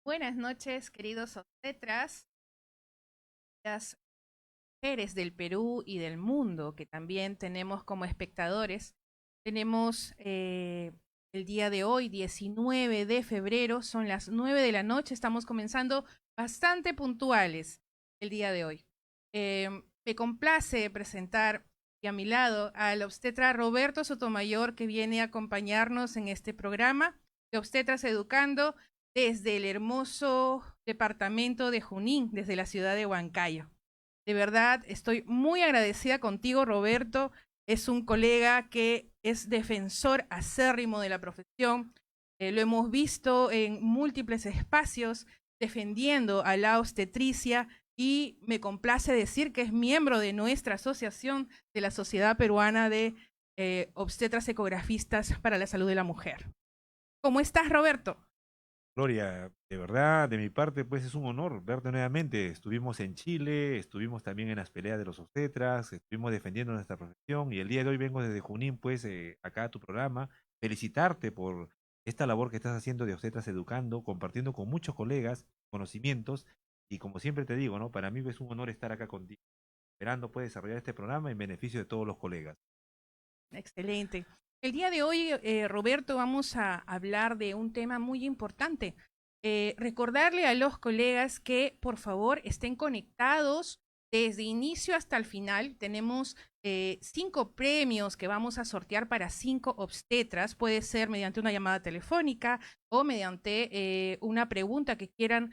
Buenas noches, queridos obstetras, las mujeres del Perú y del mundo que también tenemos como espectadores. Tenemos el día de hoy, 19 de febrero, son las 9 de la noche, estamos comenzando bastante puntuales el día de hoy. Me complace presentar y a mi lado al obstetra Roberto Sotomayor, que viene a acompañarnos en este programa de Obstetras Educando desde el hermoso departamento de Junín, desde la ciudad de Huancayo. De verdad, estoy muy agradecida contigo, Roberto. Es un colega que es defensor acérrimo de la profesión. Lo hemos visto en múltiples espacios defendiendo a la obstetricia y me complace decir que es miembro de nuestra asociación de la Sociedad Peruana de Obstetras Ecografistas para la Salud de la Mujer. ¿Cómo estás, Roberto? Gloria, de verdad, de mi parte, pues es un honor verte nuevamente. Estuvimos en Chile, estuvimos también en las peleas de los obstetras, estuvimos defendiendo nuestra profesión y el día de hoy vengo desde Junín, pues acá a tu programa, felicitarte por esta labor que estás haciendo de obstetras educando, compartiendo con muchos colegas conocimientos y como siempre te digo, ¿no? Para mí es un honor estar acá contigo, esperando pues desarrollar este programa en beneficio de todos los colegas. Excelente. El día de hoy, Roberto, vamos a hablar de un tema muy importante. Recordarle a los colegas que por favor estén conectados desde inicio hasta el final. Tenemos 5 premios que vamos a sortear para 5 obstetras. Puede ser mediante una llamada telefónica o mediante una pregunta que quieran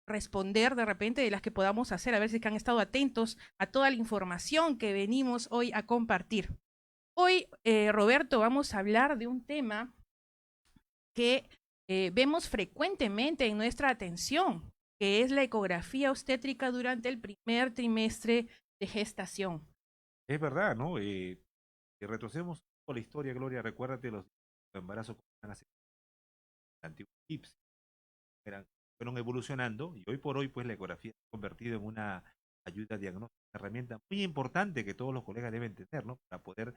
responder de repente, de las que podamos hacer, a ver si han estado atentos a toda la información que venimos hoy a compartir. Hoy, Roberto, vamos a hablar de un tema que vemos frecuentemente en nuestra atención, que es la ecografía obstétrica durante el primer trimestre de gestación. Es verdad, ¿no? Si retrocedemos por la historia, Gloria, recuérdate los embarazos que eran hace el antiguo egipcio eran, fueron evolucionando y hoy por hoy pues la ecografía se ha convertido en una ayuda diagnóstica, una herramienta muy importante que todos los colegas deben tener, ¿no? Para poder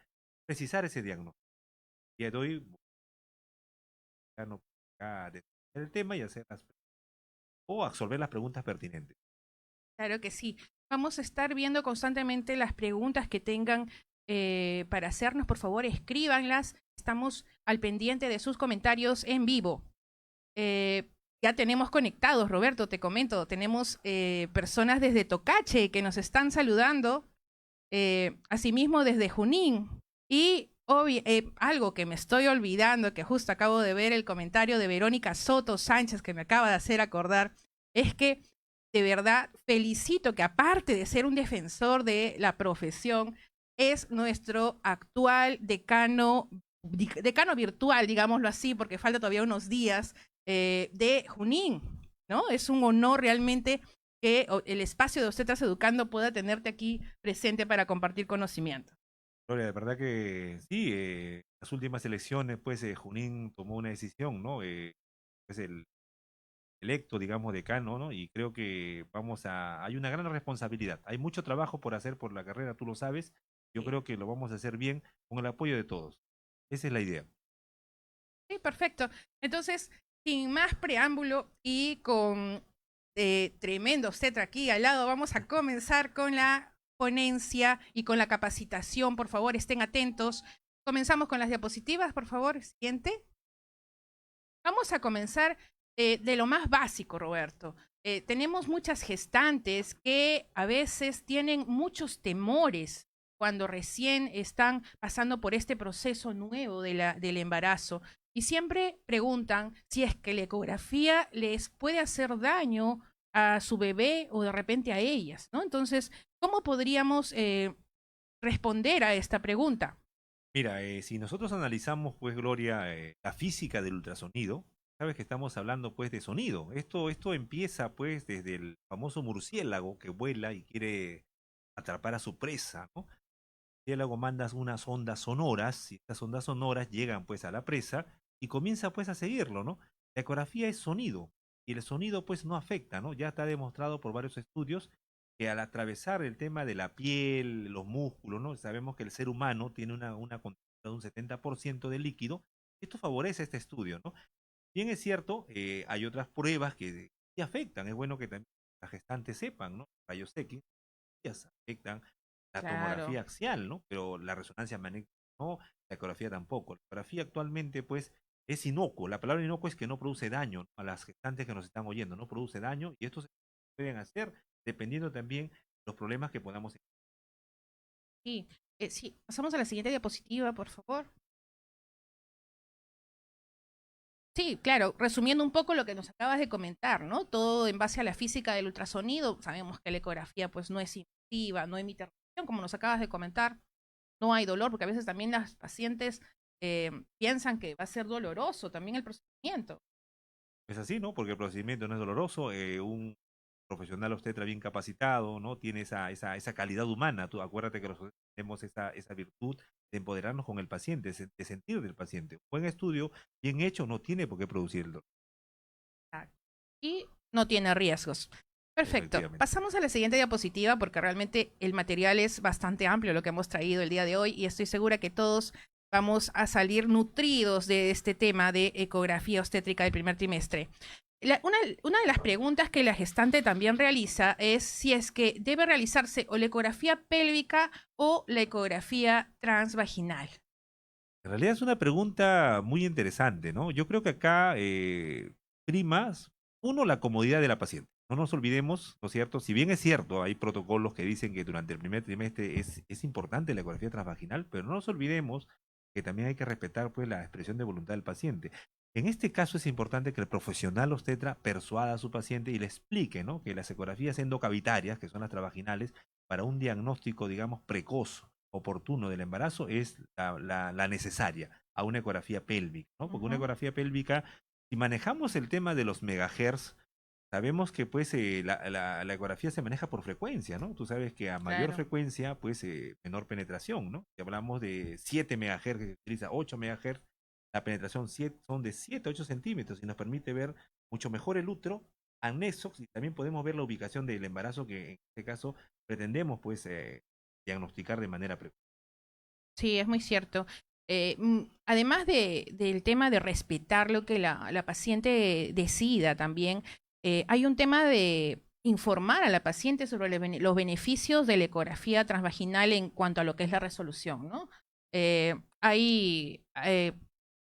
precisar ese diagnóstico. Y de hoy ya no a desarrollar el tema y hacer o absorber las preguntas pertinentes. Claro que sí. Vamos a estar viendo constantemente las preguntas que tengan para hacernos. Por favor, escríbanlas. Estamos al pendiente de sus comentarios en vivo. Ya tenemos conectados, Roberto, te comento. Tenemos personas desde Tocache que nos están saludando. Asimismo desde Junín. Y algo que me estoy olvidando, que justo acabo de ver el comentario de Verónica Soto Sánchez que me acaba de hacer acordar, es que de verdad felicito que aparte de ser un defensor de la profesión, es nuestro actual decano virtual, digámoslo así, porque falta todavía unos días de Junín, ¿no? Es un honor realmente que el espacio de Obstetras Educando pueda tenerte aquí presente para compartir conocimiento. Gloria, de verdad que sí, las últimas elecciones pues Junín tomó una decisión, ¿no? Es el electo, digamos, decano, ¿no? Y creo que hay una gran responsabilidad. Hay mucho trabajo por hacer por la carrera, tú lo sabes. Yo Sí, creo que lo vamos a hacer bien con el apoyo de todos. Esa es la idea. sí, perfecto. Entonces, sin más preámbulo y con tremendo obstetra aquí al lado, vamos a comenzar con la ponencia y con la capacitación. Por favor, estén atentos. Comenzamos con las diapositivas, por favor. Siguiente. Vamos a comenzar de lo más básico, Roberto. Tenemos muchas gestantes que a veces tienen muchos temores cuando recién están pasando por este proceso nuevo del embarazo y siempre preguntan si es que la ecografía les puede hacer daño a su bebé o de repente a ellas, ¿no? Entonces, ¿cómo podríamos responder a esta pregunta? Mira, si nosotros analizamos, pues, Gloria, la física del ultrasonido, sabes que estamos hablando, pues, de sonido. Esto empieza, pues, desde el famoso murciélago que vuela y quiere atrapar a su presa, ¿no? El murciélago manda unas ondas sonoras y estas ondas sonoras llegan, pues, a la presa y comienza, pues, a seguirlo, ¿no? La ecografía es sonido y el sonido, pues, no afecta, ¿no? Ya está demostrado por varios estudios que al atravesar el tema de la piel, los músculos, ¿no? Sabemos que el ser humano tiene una contenido de un 70% de líquido. Esto favorece este estudio, ¿no? Bien es cierto, hay otras pruebas que sí afectan. Es bueno que también las gestantes sepan, ¿no? Rayos X afectan la Claro. tomografía axial, ¿no? Pero la resonancia magnética no, la ecografía tampoco. La ecografía actualmente, pues, es inocuo. La palabra inocuo es que no produce daño, ¿no? A las gestantes que nos están oyendo, no produce daño y esto se pueden hacer dependiendo también los problemas que podamos. Sí, sí. Pasamos a la siguiente diapositiva, por favor. Sí, claro, resumiendo un poco lo que nos acabas de comentar, ¿no? Todo en base a la física del ultrasonido. Sabemos que la ecografía pues no es invasiva, no emite radiación, como nos acabas de comentar. No hay dolor, porque a veces también las pacientes piensan que va a ser doloroso también el procedimiento. Es así, ¿no? Porque el procedimiento no es doloroso, un profesional obstetra bien capacitado, ¿no? Tiene esa calidad humana. Tú acuérdate que nosotros tenemos esa virtud de empoderarnos con el paciente, de sentir del paciente. Un buen estudio, bien hecho, no tiene por qué producir el dolor. Y no tiene riesgos. Perfecto. Efectivamente. Pasamos a la siguiente diapositiva porque realmente el material es bastante amplio lo que hemos traído el día de hoy y estoy segura que todos vamos a salir nutridos de este tema de ecografía obstétrica del primer trimestre. Una de las preguntas que la gestante también realiza es si es que debe realizarse o la ecografía pélvica o la ecografía transvaginal. En realidad es una pregunta muy interesante, ¿no? Yo creo que acá primas, uno, la comodidad de la paciente. No nos olvidemos, ¿no es cierto? Si bien es cierto, hay protocolos que dicen que durante el primer trimestre es importante la ecografía transvaginal, pero no nos olvidemos que también hay que respetar pues la expresión de voluntad del paciente. En este caso es importante que el profesional obstetra persuada a su paciente y le explique, ¿no? Que las ecografías endocavitarias, que son las transvaginales, para un diagnóstico, digamos, precoz oportuno del embarazo es la necesaria a una ecografía pélvica, ¿no? Porque una Ujú, ecografía pélvica, si manejamos el tema de los megahertz, sabemos que pues la ecografía se maneja por frecuencia, ¿no? Tú sabes que a mayor claro. frecuencia, pues menor penetración, ¿no? Si hablamos de 7 megahertz, que se utiliza 8 megahertz, la penetración son de 7 a 8 centímetros y nos permite ver mucho mejor el útero, anexo, y también podemos ver la ubicación del embarazo que en este caso pretendemos pues diagnosticar de manera precoz. Sí, es muy cierto. Además del tema de respetar lo que la paciente decida también, hay un tema de informar a la paciente sobre los beneficios de la ecografía transvaginal en cuanto a lo que es la resolución, ¿no? Hay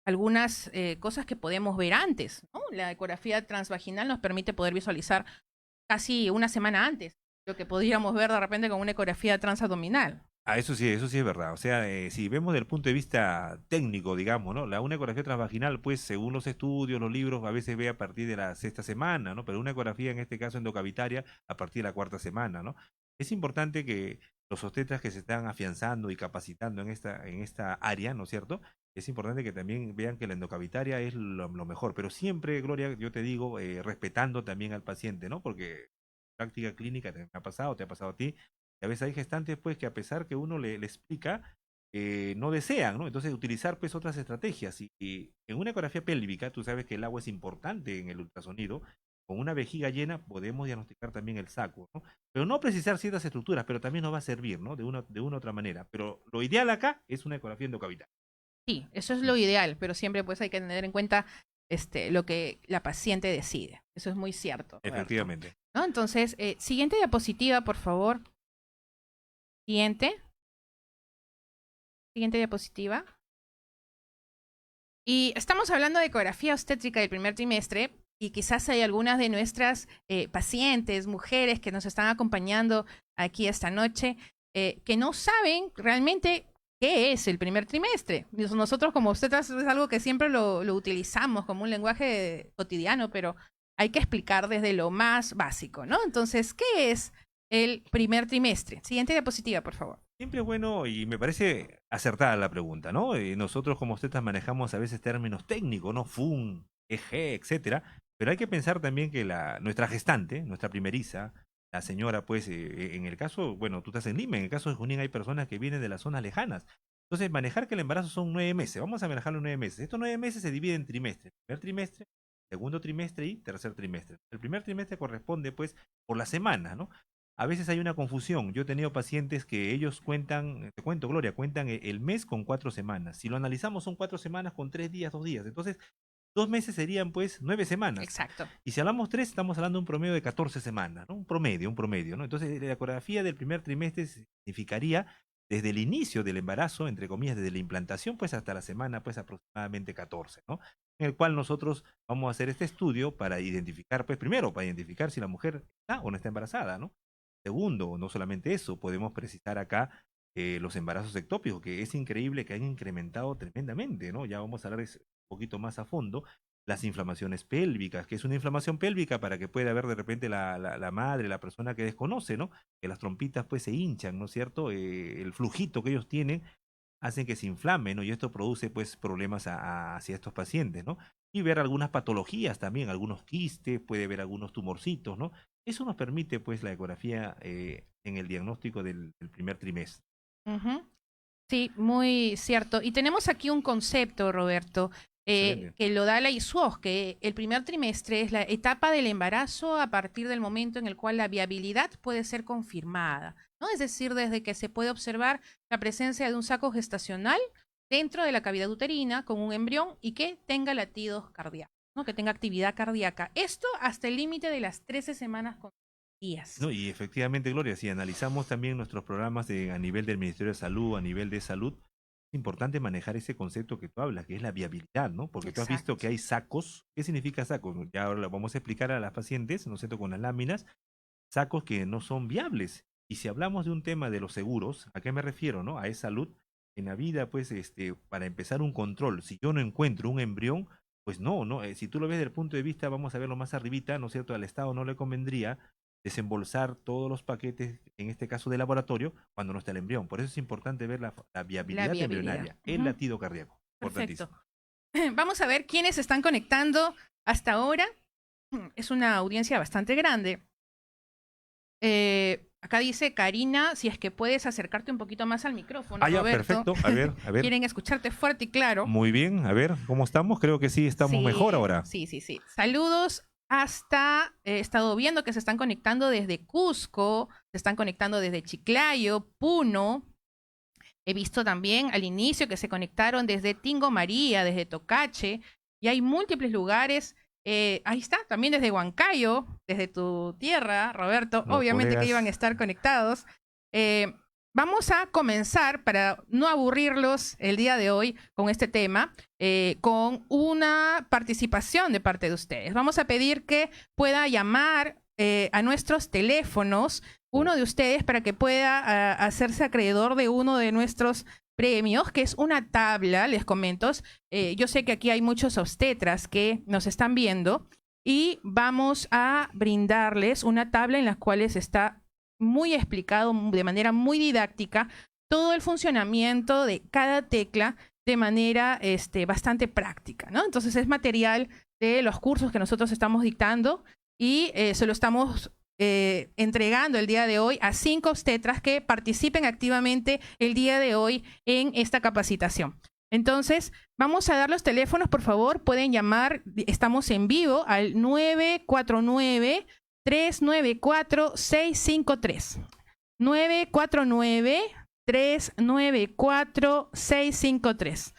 algunas cosas que podemos ver antes, ¿no? La ecografía transvaginal nos permite poder visualizar casi una semana antes lo que podríamos ver de repente con una ecografía transabdominal. Ah, eso sí es verdad. O sea, si vemos desde el punto de vista técnico, digamos, ¿no? Una ecografía transvaginal, pues, según los estudios, los libros, a veces ve a partir de la sexta semana, ¿no? Pero una ecografía, en este caso endocavitaria, a partir de la cuarta semana, ¿no? Es importante que los obstetras que se están afianzando y capacitando en esta área, ¿no es cierto? Es importante que también vean que la endocavitaria es lo mejor. Pero siempre, Gloria, yo te digo, respetando también al paciente, ¿no? Porque práctica clínica te ha pasado, te ha pasado a ti, y a veces hay gestantes pues que a pesar que uno le explica, no desean, ¿no? Entonces utilizar pues otras estrategias. Y en una ecografía pélvica, tú sabes que el agua es importante en el ultrasonido. Con una vejiga llena podemos diagnosticar también el saco, ¿no? Pero no precisar ciertas estructuras, pero también nos va a servir, ¿no? De una u otra manera. Pero lo ideal acá es una ecografía endocavitaria. Sí, eso es lo ideal, pero siempre pues hay que tener en cuenta lo que la paciente decide. Eso es muy cierto, Roberto. Efectivamente. ¿No? Entonces, siguiente diapositiva, por favor. Siguiente. Siguiente diapositiva. Y estamos hablando de ecografía obstétrica del primer trimestre y quizás hay algunas de nuestras pacientes, mujeres que nos están acompañando aquí esta noche, que no saben realmente qué es el primer trimestre. Nosotros como obstetras es algo que siempre lo utilizamos como un lenguaje cotidiano, pero hay que explicar desde lo más básico, ¿no? Entonces, ¿qué es el primer trimestre? Siguiente diapositiva, por favor. Siempre es bueno y me parece acertada la pregunta, ¿no? Nosotros como obstetras manejamos a veces términos técnicos, ¿no? FUN, EG, etcétera, pero hay que pensar también que nuestra gestante, nuestra primeriza, la señora, pues, en el caso, bueno, tú estás en Lima, en el caso de Junín hay personas que vienen de las zonas lejanas. Entonces, manejar que el embarazo son 9 meses, vamos a manejarlo 9 meses. Estos 9 meses se dividen en trimestres, primer trimestre, segundo trimestre y tercer trimestre. El primer trimestre corresponde, pues, por la semana, ¿no? A veces hay una confusión. Yo he tenido pacientes que ellos cuentan, te cuento, Gloria, cuentan el mes con 4 semanas. Si lo analizamos, son 4 semanas con 3 días, 2 días. Entonces, 2 meses serían pues 9 semanas. Exacto. Y si hablamos 3, estamos hablando de un promedio de 14 semanas, ¿no? Un promedio, ¿no? Entonces, la ecografía del primer trimestre significaría desde el inicio del embarazo, entre comillas, desde la implantación, pues hasta la semana, pues aproximadamente 14, ¿no? En el cual nosotros vamos a hacer este estudio para identificar, pues primero, para identificar si la mujer está o no está embarazada, ¿no? Segundo, no solamente eso, podemos precisar acá los embarazos ectópicos, que es increíble que han incrementado tremendamente, ¿no? Ya vamos a hablar un poquito más a fondo. Las inflamaciones pélvicas, que es una inflamación pélvica para que pueda haber de repente la madre, la persona que desconoce, ¿no? Que las trompitas pues se hinchan, ¿no es cierto? El flujito que ellos tienen hacen que se inflame, ¿no? Y esto produce pues problemas hacia estos pacientes, ¿no? Y ver algunas patologías también, algunos quistes, puede ver algunos tumorcitos, ¿no? Eso nos permite pues la ecografía en el diagnóstico del primer trimestre. Ujú. Sí, muy cierto. Y tenemos aquí un concepto, Roberto, Excelente. que lo da la ISUOS, que el primer trimestre es la etapa del embarazo a partir del momento en el cual la viabilidad puede ser confirmada, ¿no? Es decir, desde que se puede observar la presencia de un saco gestacional dentro de la cavidad uterina con un embrión y que tenga latidos cardíacos, ¿no? Que tenga actividad cardíaca. Esto hasta el límite de las 13 semanas con días. No, y efectivamente, Gloria, si analizamos también nuestros programas a nivel del Ministerio de Salud, a nivel de salud, es importante manejar ese concepto que tú hablas, que es la viabilidad, ¿no? Porque tú has visto Exacto. que hay sacos. ¿Qué significa sacos? Ya ahora lo vamos a explicar a las pacientes, ¿no es cierto?, con las láminas, sacos que no son viables. Y si hablamos de un tema de los seguros, ¿a qué me refiero, no? A esa salud. En la vida, pues, para empezar un control, si yo no encuentro un embrión, pues no, no. Si tú lo ves desde el punto de vista, vamos a verlo más arribita, ¿no es cierto? Al Estado no le convendría desembolsar todos los paquetes, en este caso de laboratorio, cuando no está el embrión. Por eso es importante ver la La viabilidad viabilidad. embrionaria, el Ujú. latido cardíaco. Perfecto. Importantísimo. Vamos a ver quiénes se están conectando hasta ahora. Es una audiencia bastante grande. Acá dice Karina, si es que puedes acercarte un poquito más al micrófono, Ah, ya, Roberto. perfecto. A ver, a ver. Quieren escucharte fuerte y claro. Muy bien, a ver, ¿cómo estamos? Creo que sí, estamos mejor Sí, ahora. sí, sí, sí. Saludos hasta, he estado viendo que se están conectando desde Cusco, se están conectando desde Chiclayo, Puno. He visto también al inicio que se conectaron desde Tingo María, desde Tocache, y hay múltiples lugares. Ahí está, también desde Huancayo, desde tu tierra, Roberto, Los obviamente que iban a colegas. estar conectados. Eh, Vamos a comenzar, para no aburrirlos el día de hoy con este tema, con una participación de parte de ustedes. Vamos a pedir que pueda llamar a nuestros teléfonos uno de ustedes para que pueda hacerse acreedor de uno de nuestros premios, que es una tabla, les comento. Yo sé que aquí hay muchos obstetras que nos están viendo y vamos a brindarles una tabla en la cual está muy explicado de manera muy didáctica todo el funcionamiento de cada tecla de manera bastante práctica, ¿no? Entonces es material de los cursos que nosotros estamos dictando y se lo estamos entregando el día de hoy a 5 obstetras que participen activamente el día de hoy en esta capacitación. Entonces, vamos a dar los teléfonos, por favor, pueden llamar, estamos en vivo al 949-394-653. 949-394-653.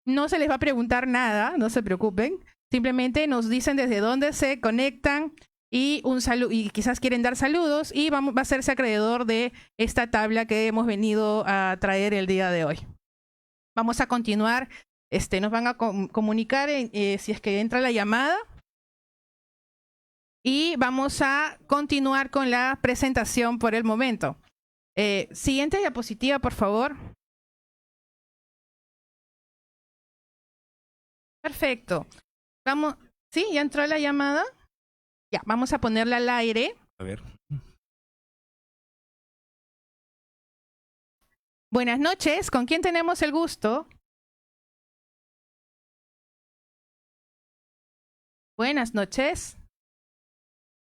No se les va a preguntar nada, no se preocupen. Simplemente nos dicen desde dónde se conectan y un saludo, y quizás quieren dar saludos, y va a hacerse acreedor de esta tabla que hemos venido a traer el día de hoy. Vamos a continuar, nos van a comunicar si es que entra la llamada. Y vamos a continuar con la presentación por el momento. Siguiente diapositiva, por favor. Perfecto. Vamos, ¿sí? ¿Ya entró la llamada? Ya, vamos a ponerla al aire. A ver. Buenas noches, ¿con quién tenemos el gusto? Buenas noches.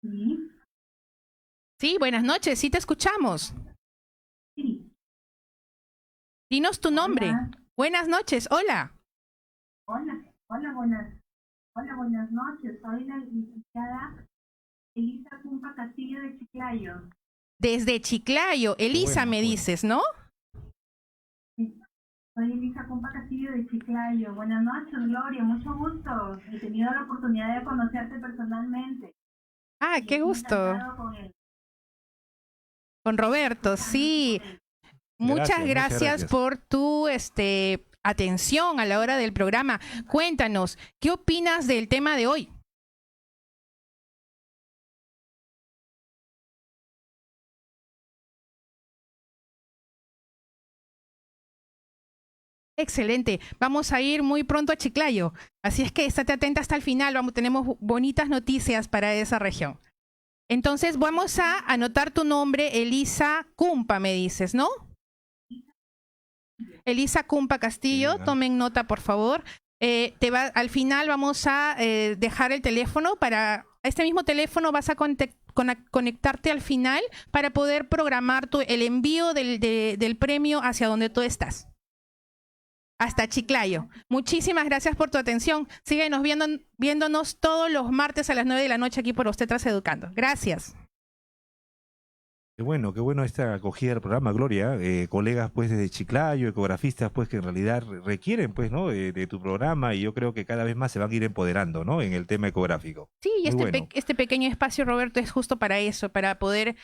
Sí, Sí, buenas noches, sí te escuchamos. sí. Dinos tu nombre. Hola, Buenas noches, hola. hola, buenas noches. Soy la licenciada Elisa Cumpa Castillo de Chiclayo. Desde Chiclayo, Elisa Bueno, me bueno. dices, ¿no? Sí, Soy Elisa Cumpa Castillo de Chiclayo. Buenas noches, Gloria, mucho gusto. He tenido la oportunidad de conocerte personalmente. Ah, qué gusto. Con Roberto, sí. Muchas gracias por tu atención a la hora del programa. Cuéntanos, ¿qué opinas del tema de hoy? Excelente. Vamos a ir muy pronto a Chiclayo. Así es que estate atenta hasta el final. Tenemos bonitas noticias para esa región. Entonces vamos a anotar tu nombre, Elisa Cumpa, me dices, ¿no? Elisa Cumpa Castillo, tomen nota, por favor. Al final vamos a dejar el teléfono para... A este mismo teléfono vas a conectarte al final para poder programar el envío del premio hacia donde tú estás. Hasta Chiclayo. Muchísimas gracias por tu atención. Síguenos viéndonos todos los martes a las 9 de la noche aquí por Obstetras Educando. Gracias. Qué bueno esta acogida del programa, Gloria. Colegas pues desde Chiclayo, ecografistas pues que en realidad requieren pues, ¿no? de tu programa, y yo creo que cada vez más se van a ir empoderando, ¿no? En el tema ecográfico. Sí, y este pequeño espacio, Roberto, es justo para eso, para poder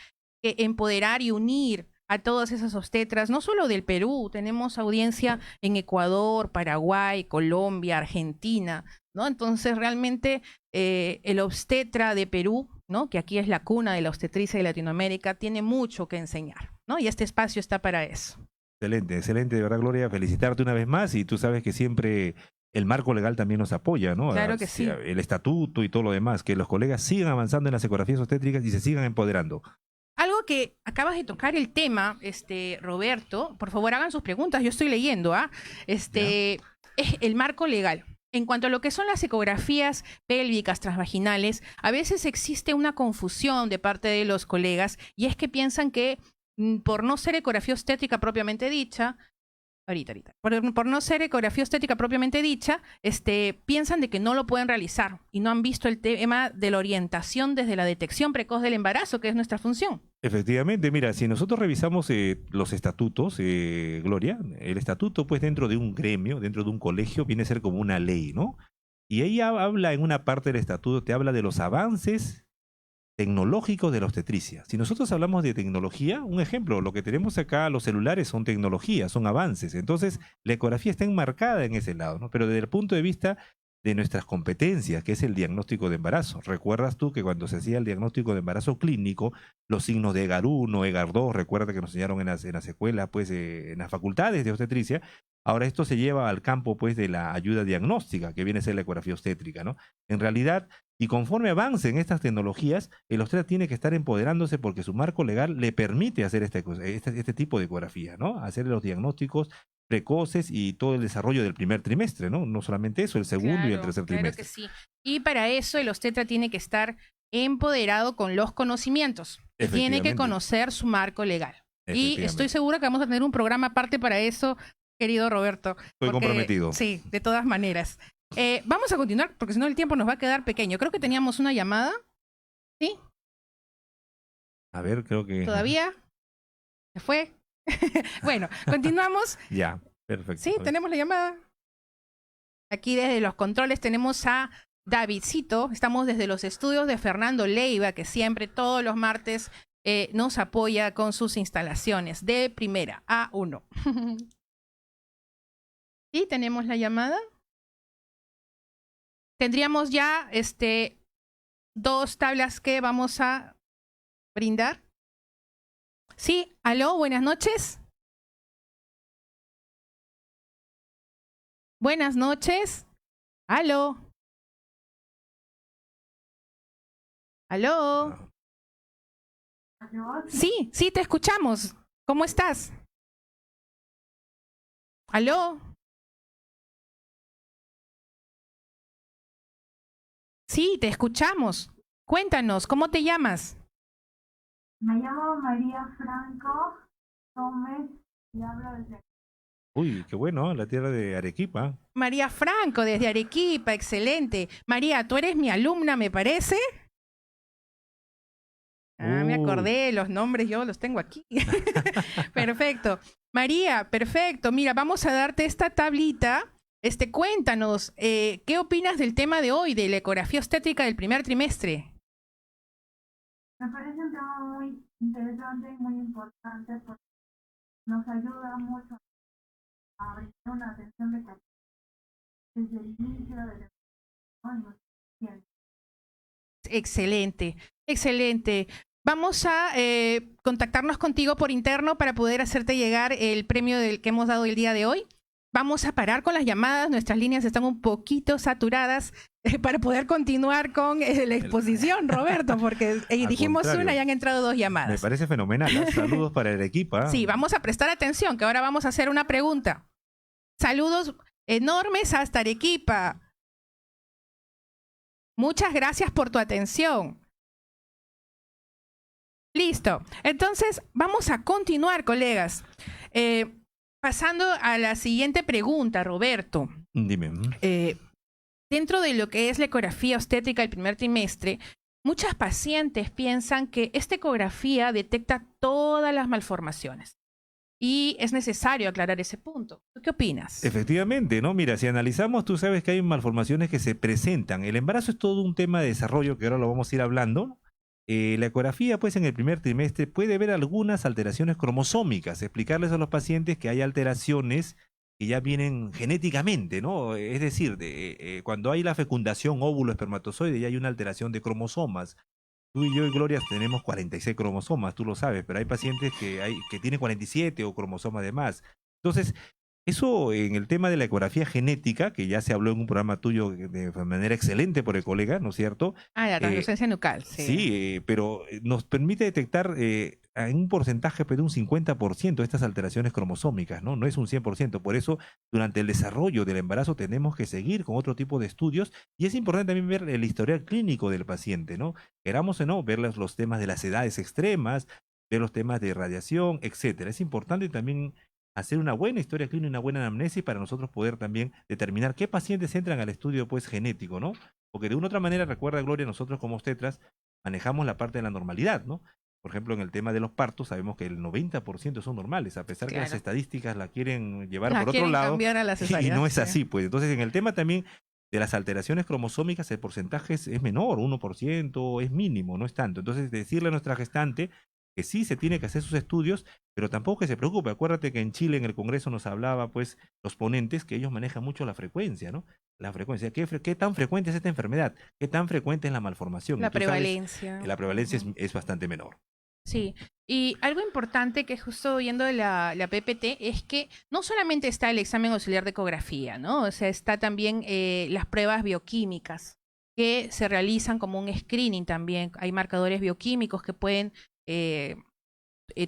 empoderar y unir a todas esas obstetras, no solo del Perú, tenemos audiencia en Ecuador, Paraguay, Colombia, Argentina, ¿no? Entonces realmente el obstetra de Perú, ¿no? Que aquí es la cuna de la obstetricia de Latinoamérica, tiene mucho que enseñar, ¿no? Y este espacio está para eso. Excelente, de verdad, Gloria, felicitarte una vez más, y tú sabes que siempre el marco legal también nos apoya, ¿no? Claro que sí. El estatuto y todo lo demás, que los colegas sigan avanzando en las ecografías obstétricas y se sigan empoderando. Algo que acabas de tocar el tema, Roberto, por favor hagan sus preguntas, yo estoy leyendo, es el marco legal. En cuanto a lo que son las ecografías pélvicas transvaginales, a veces existe una confusión de parte de los colegas, y es que piensan que por no ser ecografía obstétrica propiamente dicha, por no ser ecografía obstétrica propiamente dicha, piensan de que no lo pueden realizar y no han visto el tema de la orientación desde la detección precoz del embarazo, que es nuestra función. Efectivamente, mira, si nosotros revisamos los estatutos, Gloria, el estatuto pues dentro de un gremio, dentro de un colegio, viene a ser como una ley, ¿no? Y ella habla en una parte del estatuto, te habla de los avances tecnológicos de la obstetricia. Si nosotros hablamos de tecnología, un ejemplo, lo que tenemos acá, los celulares son tecnología, son avances. Entonces, la ecografía está enmarcada en ese lado, ¿no? Pero desde el punto de vista de nuestras competencias, que es el diagnóstico de embarazo. ¿Recuerdas tú que cuando se hacía el diagnóstico de embarazo clínico, los signos de EGAR 1, EGAR 2, recuerda que nos enseñaron en las escuelas, pues, en las facultades de obstetricia? Ahora esto se lleva al campo pues de la ayuda diagnóstica, que viene a ser la ecografía obstétrica, ¿no? En realidad, y conforme avancen estas tecnologías, el obstetra tiene que estar empoderándose porque su marco legal le permite hacer este tipo de ecografía, ¿no? Hacer los diagnósticos precoces y todo el desarrollo del primer trimestre, ¿no? No solamente eso, el segundo y el tercer trimestre. Claro que sí. Y para eso el obstetra tiene que estar empoderado con los conocimientos. Tiene que conocer su marco legal. Y estoy segura que vamos a tener un programa aparte para eso, querido Roberto. Estoy comprometido. Sí, de todas maneras. Vamos a continuar porque si no el tiempo nos va a quedar pequeño. Creo que teníamos una llamada. ¿Sí? A ver, creo que... ¿Todavía? ¿Se fue? Bueno, continuamos. Ya, perfecto. Sí, tenemos la llamada. Aquí desde los controles tenemos a Davidcito. Estamos desde los estudios de Fernando Leiva, que siempre todos los martes nos apoya con sus instalaciones de primera A1. ¿Sí? ¿Tenemos la llamada? Tendríamos ya 2 tablas que vamos a brindar. Sí, aló, buenas noches. Buenas noches. Aló. Aló. Sí, sí, te escuchamos. ¿Cómo estás? Aló. Sí, te escuchamos. Cuéntanos, ¿cómo te llamas? Me llamo María Franco Gómez y hablo desde... Uy, qué bueno, la tierra de Arequipa. María Franco, desde Arequipa, excelente. María, tú eres mi alumna, me parece. Me acordé, los nombres yo los tengo aquí. Perfecto. María, perfecto. Mira, vamos a darte esta tablita. Cuéntanos, ¿qué opinas del tema de hoy, de la ecografía obstétrica del primer trimestre? Me parece un tema muy interesante y muy importante porque nos ayuda mucho a brindar una atención de calidad desde el inicio de la educación. Excelente, excelente. Vamos a contactarnos contigo por interno para poder hacerte llegar el premio que hemos dado el día de hoy. Vamos a parar con las llamadas, nuestras líneas están un poquito saturadas para poder continuar con la exposición, Roberto, porque dijimos contrario, una y han entrado 2 llamadas. Me parece fenomenal. Saludos para el equipo. Sí, vamos a prestar atención, que ahora vamos a hacer una pregunta. Saludos enormes hasta Arequipa. Muchas gracias por tu atención. Listo. Entonces, vamos a continuar, colegas. Pasando a la siguiente pregunta, Roberto. Dime. Dentro de lo que es la ecografía obstétrica del primer trimestre, muchas pacientes piensan que esta ecografía detecta todas las malformaciones. Y es necesario aclarar ese punto. ¿Tú qué opinas? Efectivamente, ¿no? Mira, si analizamos, tú sabes que hay malformaciones que se presentan. El embarazo es todo un tema de desarrollo que ahora lo vamos a ir hablando. La ecografía, pues en el primer trimestre puede ver algunas alteraciones cromosómicas, explicarles a los pacientes que hay alteraciones que ya vienen genéticamente, ¿no? Es decir, cuando hay la fecundación óvulo-espermatozoide ya hay una alteración de cromosomas. Tú y yo, Gloria, tenemos 46 cromosomas, tú lo sabes, pero hay pacientes que tienen 47 o cromosomas de más. Entonces, eso en el tema de la ecografía genética, que ya se habló en un programa tuyo de manera excelente por el colega, ¿no es cierto? La translucencia nucal, sí. Sí, pero nos permite detectar en un porcentaje de un 50% estas alteraciones cromosómicas, ¿no? No es un 100%. Por eso, durante el desarrollo del embarazo tenemos que seguir con otro tipo de estudios y es importante también ver el historial clínico del paciente, ¿no? Queramos o no, ver los temas de las edades extremas, ver los temas de radiación, etcétera. Es importante también hacer una buena historia clínica y una buena anamnesis para nosotros poder también determinar qué pacientes entran al estudio pues genético, ¿no? Porque de una u otra manera, recuerda, Gloria, nosotros como obstetras manejamos la parte de la normalidad, ¿no? Por ejemplo, en el tema de los partos sabemos que el 90% son normales, a pesar que las estadísticas la quieren llevar por otro lado cambiar a la cesárea, y no es así, pues. Entonces, en el tema también de las alteraciones cromosómicas, el porcentaje es menor, 1%, es mínimo, no es tanto. Entonces, decirle a nuestra gestante que sí se tiene que hacer sus estudios, pero tampoco que se preocupe. Acuérdate que en Chile, en el Congreso, nos hablaba, pues, los ponentes, que ellos manejan mucho la frecuencia, ¿no? La frecuencia. ¿Qué tan frecuente es esta enfermedad? ¿Qué tan frecuente es la malformación? La prevalencia. La prevalencia es bastante menor. Sí, y algo importante que justo viendo la PPT es que no solamente está el examen auxiliar de ecografía, ¿no? O sea, está también las pruebas bioquímicas que se realizan como un screening también. Hay marcadores bioquímicos que pueden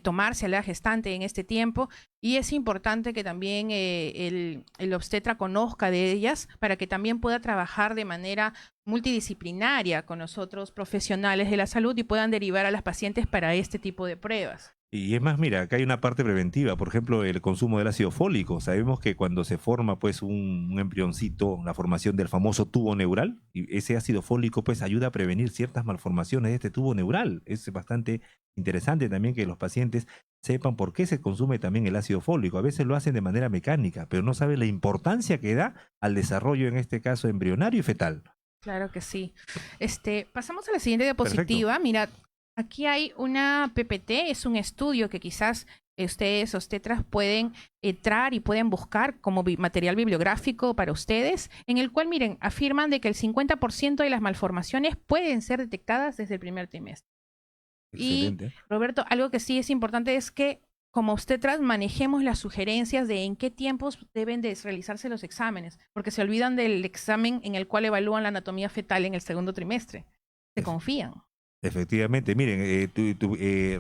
tomarse a la gestante en este tiempo y es importante que también el obstetra conozca de ellas para que también pueda trabajar de manera multidisciplinaria con nosotros profesionales de la salud y puedan derivar a las pacientes para este tipo de pruebas. Y es más, mira, acá hay una parte preventiva, por ejemplo, el consumo del ácido fólico. Sabemos que cuando se forma pues un embrioncito, la formación del famoso tubo neural, y ese ácido fólico pues ayuda a prevenir ciertas malformaciones de este tubo neural. Es bastante interesante también que los pacientes sepan por qué se consume también el ácido fólico. A veces lo hacen de manera mecánica, pero no saben la importancia que da al desarrollo, en este caso, embrionario y fetal. Claro que sí. Pasamos a la siguiente diapositiva. Perfecto. Mira, aquí hay una PPT, es un estudio que quizás ustedes, obstetras, pueden entrar y pueden buscar como material bibliográfico para ustedes, en el cual, miren, afirman de que el 50% de las malformaciones pueden ser detectadas desde el primer trimestre. Excelente. Y, Roberto, algo que sí es importante es que como obstetras manejemos las sugerencias de en qué tiempos deben de realizarse los exámenes, porque se olvidan del examen en el cual evalúan la anatomía fetal en el segundo trimestre. Se confían. Efectivamente, miren,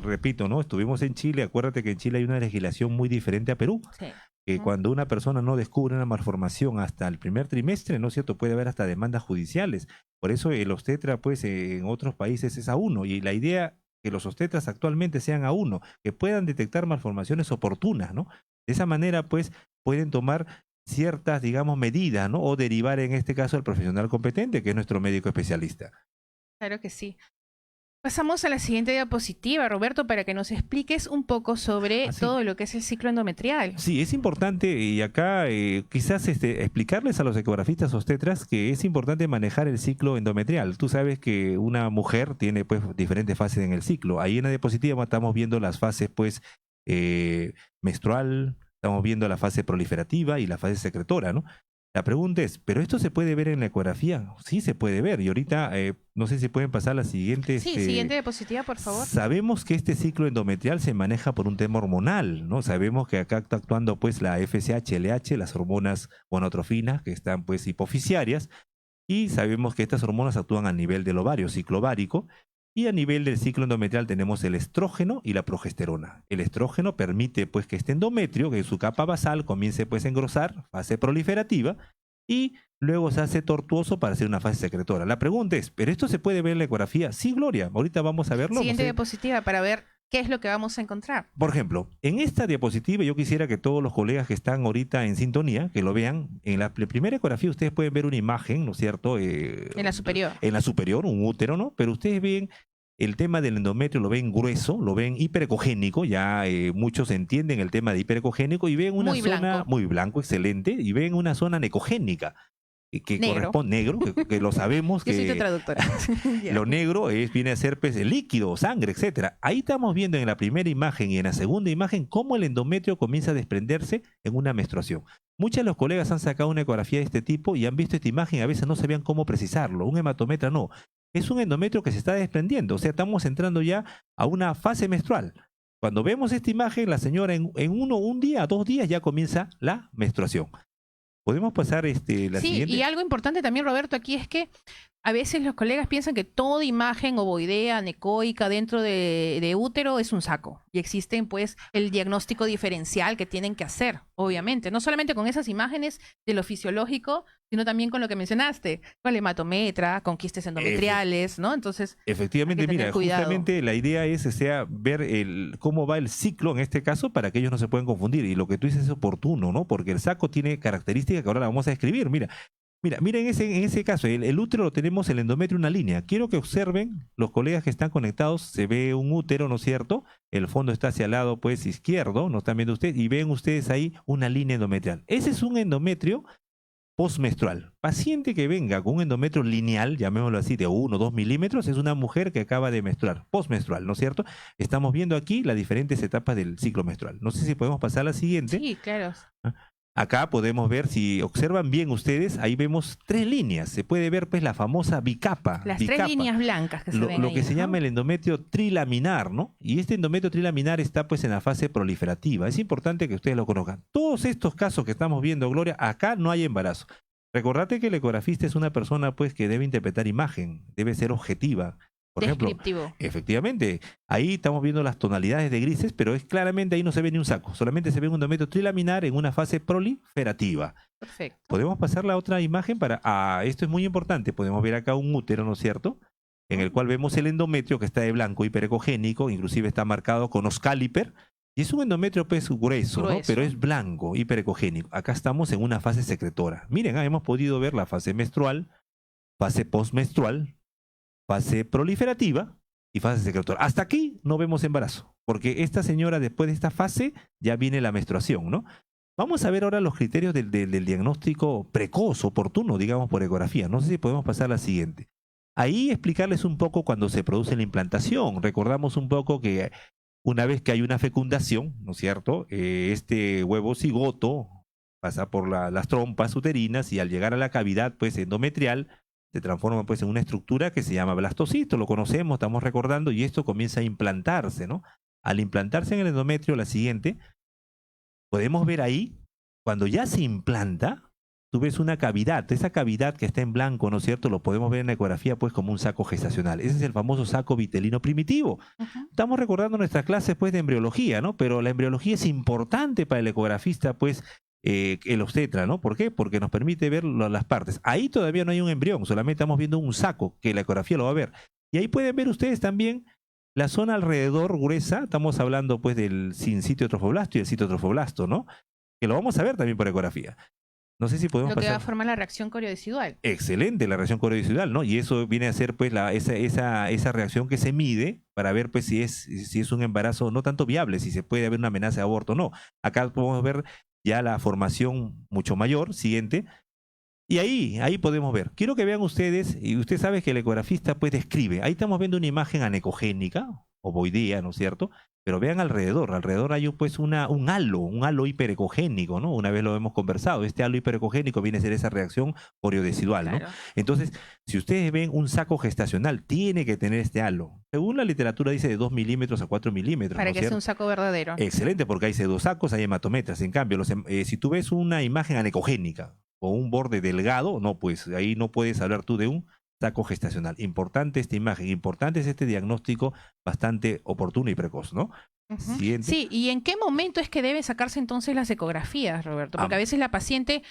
repito, ¿no? Estuvimos en Chile, acuérdate que en Chile hay una legislación muy diferente a Perú. Sí. Que cuando una persona no descubre una malformación hasta el primer trimestre, ¿no es cierto? Puede haber hasta demandas judiciales. Por eso el obstetra, pues, en otros países es A1. Y la idea que los obstetras actualmente sean A1, que puedan detectar malformaciones oportunas, ¿no? De esa manera, pues, pueden tomar ciertas, digamos, medidas, ¿no? O derivar, en este caso, al profesional competente, que es nuestro médico especialista. Claro que sí. Pasamos a la siguiente diapositiva, Roberto, para que nos expliques un poco sobre Así. todo lo que es el ciclo endometrial. Sí, es importante y acá quizás explicarles a los ecografistas obstetras que es importante manejar el ciclo endometrial. Tú sabes que una mujer tiene pues diferentes fases en el ciclo. Ahí en la diapositiva estamos viendo las fases pues menstrual, estamos viendo la fase proliferativa y la fase secretora, ¿no? La pregunta es, ¿pero esto se puede ver en la ecografía? Sí, se puede ver. Y ahorita, no sé si pueden pasar la siguiente. Sí, siguiente diapositiva, por favor. Sabemos que este ciclo endometrial se maneja por un tema hormonal, ¿no? Sabemos que acá está actuando pues la FSH, LH, las hormonas gonotrofinas que están pues hipofisiarias, y sabemos que estas hormonas actúan a nivel del ovario, ciclo ovárico, y a nivel del ciclo endometrial tenemos el estrógeno y la progesterona. El estrógeno permite pues que este endometrio, que en su capa basal, comience pues a engrosar, fase proliferativa, y luego se hace tortuoso para hacer una fase secretora. La pregunta es, ¿pero esto se puede ver en la ecografía? Sí, Gloria, ahorita vamos a verlo. Siguiente No sé. diapositiva para ver qué es lo que vamos a encontrar. Por ejemplo, en esta diapositiva yo quisiera que todos los colegas que están ahorita en sintonía, que lo vean. En la primera ecografía ustedes pueden ver una imagen, ¿no es cierto? En la superior. En la superior, un útero, ¿no? Pero ustedes ven el tema del endometrio, lo ven grueso, lo ven hiperecogénico, ya muchos entienden el tema de hiperecogénico y ven una Muy zona blanco. muy blanco, excelente, y ven una zona necogénica, que Negro. corresponde negro, que lo sabemos Yo que soy tu traductora. Ya. lo negro viene a ser pues, el líquido, sangre, etcétera. Ahí estamos viendo en la primera imagen y en la segunda imagen cómo el endometrio comienza a desprenderse en una menstruación. Muchos de los colegas han sacado una ecografía de este tipo y han visto esta imagen y a veces no sabían cómo precisarlo. Un hematometra no. Es un endometrio que se está desprendiendo. O sea, estamos entrando ya a una fase menstrual. Cuando vemos esta imagen, la señora en un día, 2 días ya comienza la menstruación. Podemos pasar la Sí, siguiente. y algo importante también, Roberto, aquí es que a veces los colegas piensan que toda imagen ovoidea, anecoica dentro de útero es un saco. Y existen, pues, el diagnóstico diferencial que tienen que hacer, obviamente. No solamente con esas imágenes de lo fisiológico, sino también con lo que mencionaste, con el hematometra, con quistes endometriales, ¿no? Entonces, Efectivamente, hay que tener mira, cuidado. justamente la idea es ver cómo va el ciclo en este caso para que ellos no se puedan confundir. Y lo que tú dices es oportuno, ¿no? Porque el saco tiene características que ahora la vamos a describir. Mira, en ese caso, el útero lo tenemos, el endometrio, una línea. Quiero que observen, los colegas que están conectados, se ve un útero, ¿no es cierto? El fondo está hacia el lado, pues, izquierdo, ¿no están viendo ustedes? Y ven ustedes ahí una línea endometrial. Ese es un endometrio postmenstrual. Paciente que venga con un endometrio lineal, llamémoslo así, de 1 o 2 milímetros, es una mujer que acaba de menstruar, postmenstrual, ¿no es cierto? Estamos viendo aquí las diferentes etapas del ciclo menstrual. No sé si podemos pasar a la siguiente. sí, claro. Acá podemos ver, si observan bien ustedes, ahí vemos 3 líneas. Se puede ver pues la famosa bicapa. Las 3 líneas blancas que se ven Lo ahí, que se ¿no? llama el endometrio trilaminar, ¿no? Y este endometrio trilaminar está pues en la fase proliferativa. Es importante que ustedes lo conozcan. Todos estos casos que estamos viendo, Gloria, acá no hay embarazo. Recordate que el ecografista es una persona pues que debe interpretar imagen, debe ser objetiva. Por ejemplo, Descriptivo. efectivamente, ahí estamos viendo las tonalidades de grises, pero es claramente ahí no se ve ni un saco, solamente se ve un endometrio trilaminar en una fase proliferativa. Perfecto. Podemos pasar la otra imagen esto es muy importante, podemos ver acá un útero, ¿no es cierto? En el cual vemos el endometrio que está de blanco, hiperecogénico, inclusive está marcado con oscaliper, y es un endometrio pues grueso, ¿no? Grueso. Pero es blanco, hiperecogénico. Acá estamos en una fase secretora. Miren, hemos podido ver la fase menstrual, fase postmenstrual, fase proliferativa y fase secretora. Hasta aquí no vemos embarazo, porque esta señora después de esta fase ya viene la menstruación, ¿no? Vamos a ver ahora los criterios del diagnóstico precoz, oportuno, digamos, por ecografía. No sé si podemos pasar a la siguiente. Ahí explicarles un poco cuando se produce la implantación. Recordamos un poco que una vez que hay una fecundación, ¿no es cierto? Este huevo cigoto pasa por las trompas uterinas y al llegar a la cavidad pues endometrial se transforma pues en una estructura que se llama blastocisto, lo conocemos, estamos recordando, y esto comienza a implantarse, ¿no? Al implantarse en el endometrio, la siguiente, podemos ver ahí, cuando ya se implanta, tú ves una cavidad, esa cavidad que está en blanco, ¿no es cierto? Lo podemos ver en la ecografía pues como un saco gestacional. Ese es el famoso saco vitelino primitivo. Ujú. Estamos recordando nuestras clases pues de embriología, ¿no? Pero la embriología es importante para el ecografista pues el obstetra, ¿no? ¿Por qué? Porque nos permite ver las partes. Ahí todavía no hay un embrión, solamente estamos viendo un saco que la ecografía lo va a ver. Y ahí pueden ver ustedes también la zona alrededor gruesa, estamos hablando pues del sincitio trofoblasto y el citotrofoblasto, ¿no? Que lo vamos a ver también por ecografía. No sé si podemos Lo que va a pasar. formar la reacción coriodecidual. Excelente la reacción coriodecidual, ¿no? Y eso viene a ser pues esa reacción que se mide para ver pues si es un embarazo no tanto viable, si se puede haber una amenaza de aborto o no. Acá podemos ver ya la formación mucho mayor, siguiente, y ahí podemos ver. Quiero que vean ustedes, y usted sabe que el ecografista pues describe, ahí estamos viendo una imagen anecogénica, ovoidea, ¿no es cierto? Pero vean alrededor hay pues un halo hiperecogénico, ¿no? Una vez lo hemos conversado, este halo hiperecogénico viene a ser esa reacción coriodecidual, ¿no? Claro. Entonces, si ustedes ven un saco gestacional, tiene que tener este halo. Según la literatura dice de 2 milímetros a 4 milímetros, Para ¿no es que sea cierto? un saco verdadero. Excelente, porque hay pseudosacos, hay hematometras. En cambio, si tú ves una imagen anecogénica o un borde delgado, no, pues ahí no puedes hablar tú de un saco gestacional. Importante esta imagen, importante es este diagnóstico bastante oportuno y precoz, ¿no? Ujú. Siguiente. Sí, ¿y en qué momento es que deben sacarse entonces las ecografías, Roberto? Porque a veces la paciente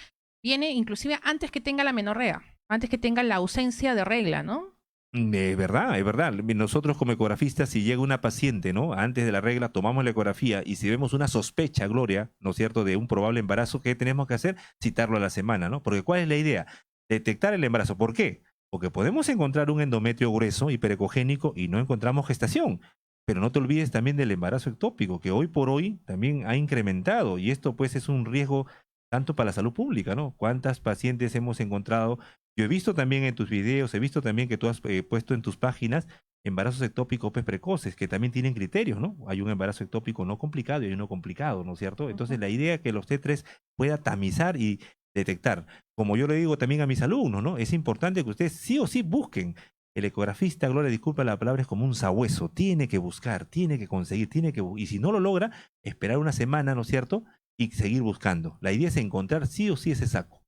viene inclusive antes que tenga la menorrea, antes que tenga la ausencia de regla, ¿no? Es verdad, es verdad. Nosotros como ecografistas, si llega una paciente, ¿no? Antes de la regla, tomamos la ecografía y si vemos una sospecha, Gloria, ¿no es cierto?, de un probable embarazo, ¿qué tenemos que hacer? Citarlo a la semana, ¿no? Porque ¿cuál es la idea? Detectar el embarazo. ¿Por qué? Porque podemos encontrar un endometrio grueso, hiperecogénico, y no encontramos gestación. Pero no te olvides también del embarazo ectópico, que hoy por hoy también ha incrementado. Y esto pues es un riesgo tanto para la salud pública, ¿no? ¿Cuántas pacientes hemos encontrado? Yo he visto también en tus videos, he visto también que tú has puesto en tus páginas embarazos ectópicos pues, precoces, que también tienen criterios, ¿no? Hay un embarazo ectópico no complicado y hay uno complicado, ¿no es cierto? Entonces la idea es que los T3 pueda tamizar y detectar. Como yo le digo también a mis alumnos, ¿no? Es importante que ustedes sí o sí busquen. El ecografista, Gloria, disculpa la palabra, es como un sabueso. Tiene que buscar, tiene que conseguir, y si no lo logra, esperar una semana, ¿no es cierto? Y seguir buscando. La idea es encontrar sí o sí ese saco.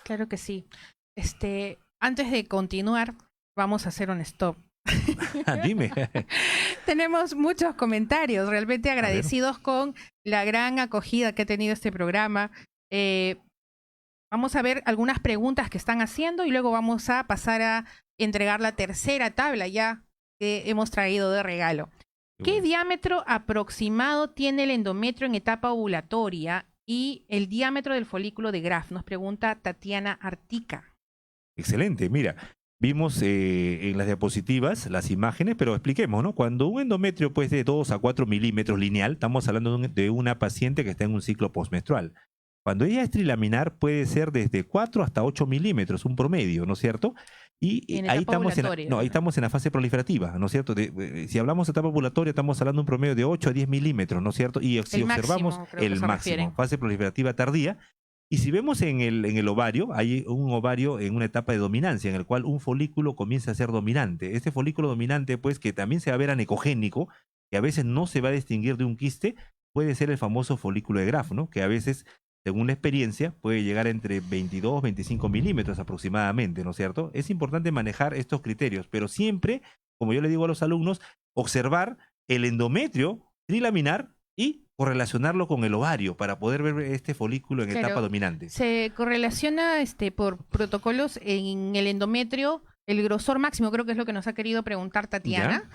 Claro que sí. Antes de continuar, vamos a hacer un stop. Dime. Tenemos muchos comentarios, realmente agradecidos con la gran acogida que ha tenido este programa. Vamos a ver algunas preguntas que están haciendo y luego vamos a pasar a entregar la tercera tabla ya que hemos traído de regalo. ¿Qué diámetro aproximado tiene el endometrio en etapa ovulatoria y el diámetro del folículo de Graf? Nos pregunta Tatiana Artica. Excelente, mira, vimos en las diapositivas las imágenes, pero expliquemos, ¿no? Cuando un endometrio pues de 2 a 4 milímetros lineal, estamos hablando de una paciente que está en un ciclo postmenstrual. Cuando ella es trilaminar puede ser desde 4 hasta 8 milímetros, un promedio, ¿no es cierto? Y En ahí etapa estamos ovulatoria, ahí ¿no? estamos en la fase proliferativa, ¿no es cierto? Si hablamos de etapa ovulatoria, estamos hablando de un promedio de 8 a 10 milímetros, ¿no es cierto? Y si El observamos máximo, creo que el se máximo, refieren. fase proliferativa tardía, y si vemos en el ovario, hay un ovario en una etapa de dominancia, en el cual un folículo comienza a ser dominante. Este folículo dominante, pues, que también se va a ver anecogénico, que a veces no se va a distinguir de un quiste, puede ser el famoso folículo de Graf, ¿no? Que a veces, según la experiencia, puede llegar entre 22 y 25 milímetros aproximadamente, ¿no es cierto? Es importante manejar estos criterios, pero siempre, como yo le digo a los alumnos, observar el endometrio trilaminar y correlacionarlo con el ovario para poder ver este folículo en Claro, etapa dominante. se correlaciona por protocolos en el endometrio. El grosor máximo, creo que es lo que nos ha querido preguntar Tatiana,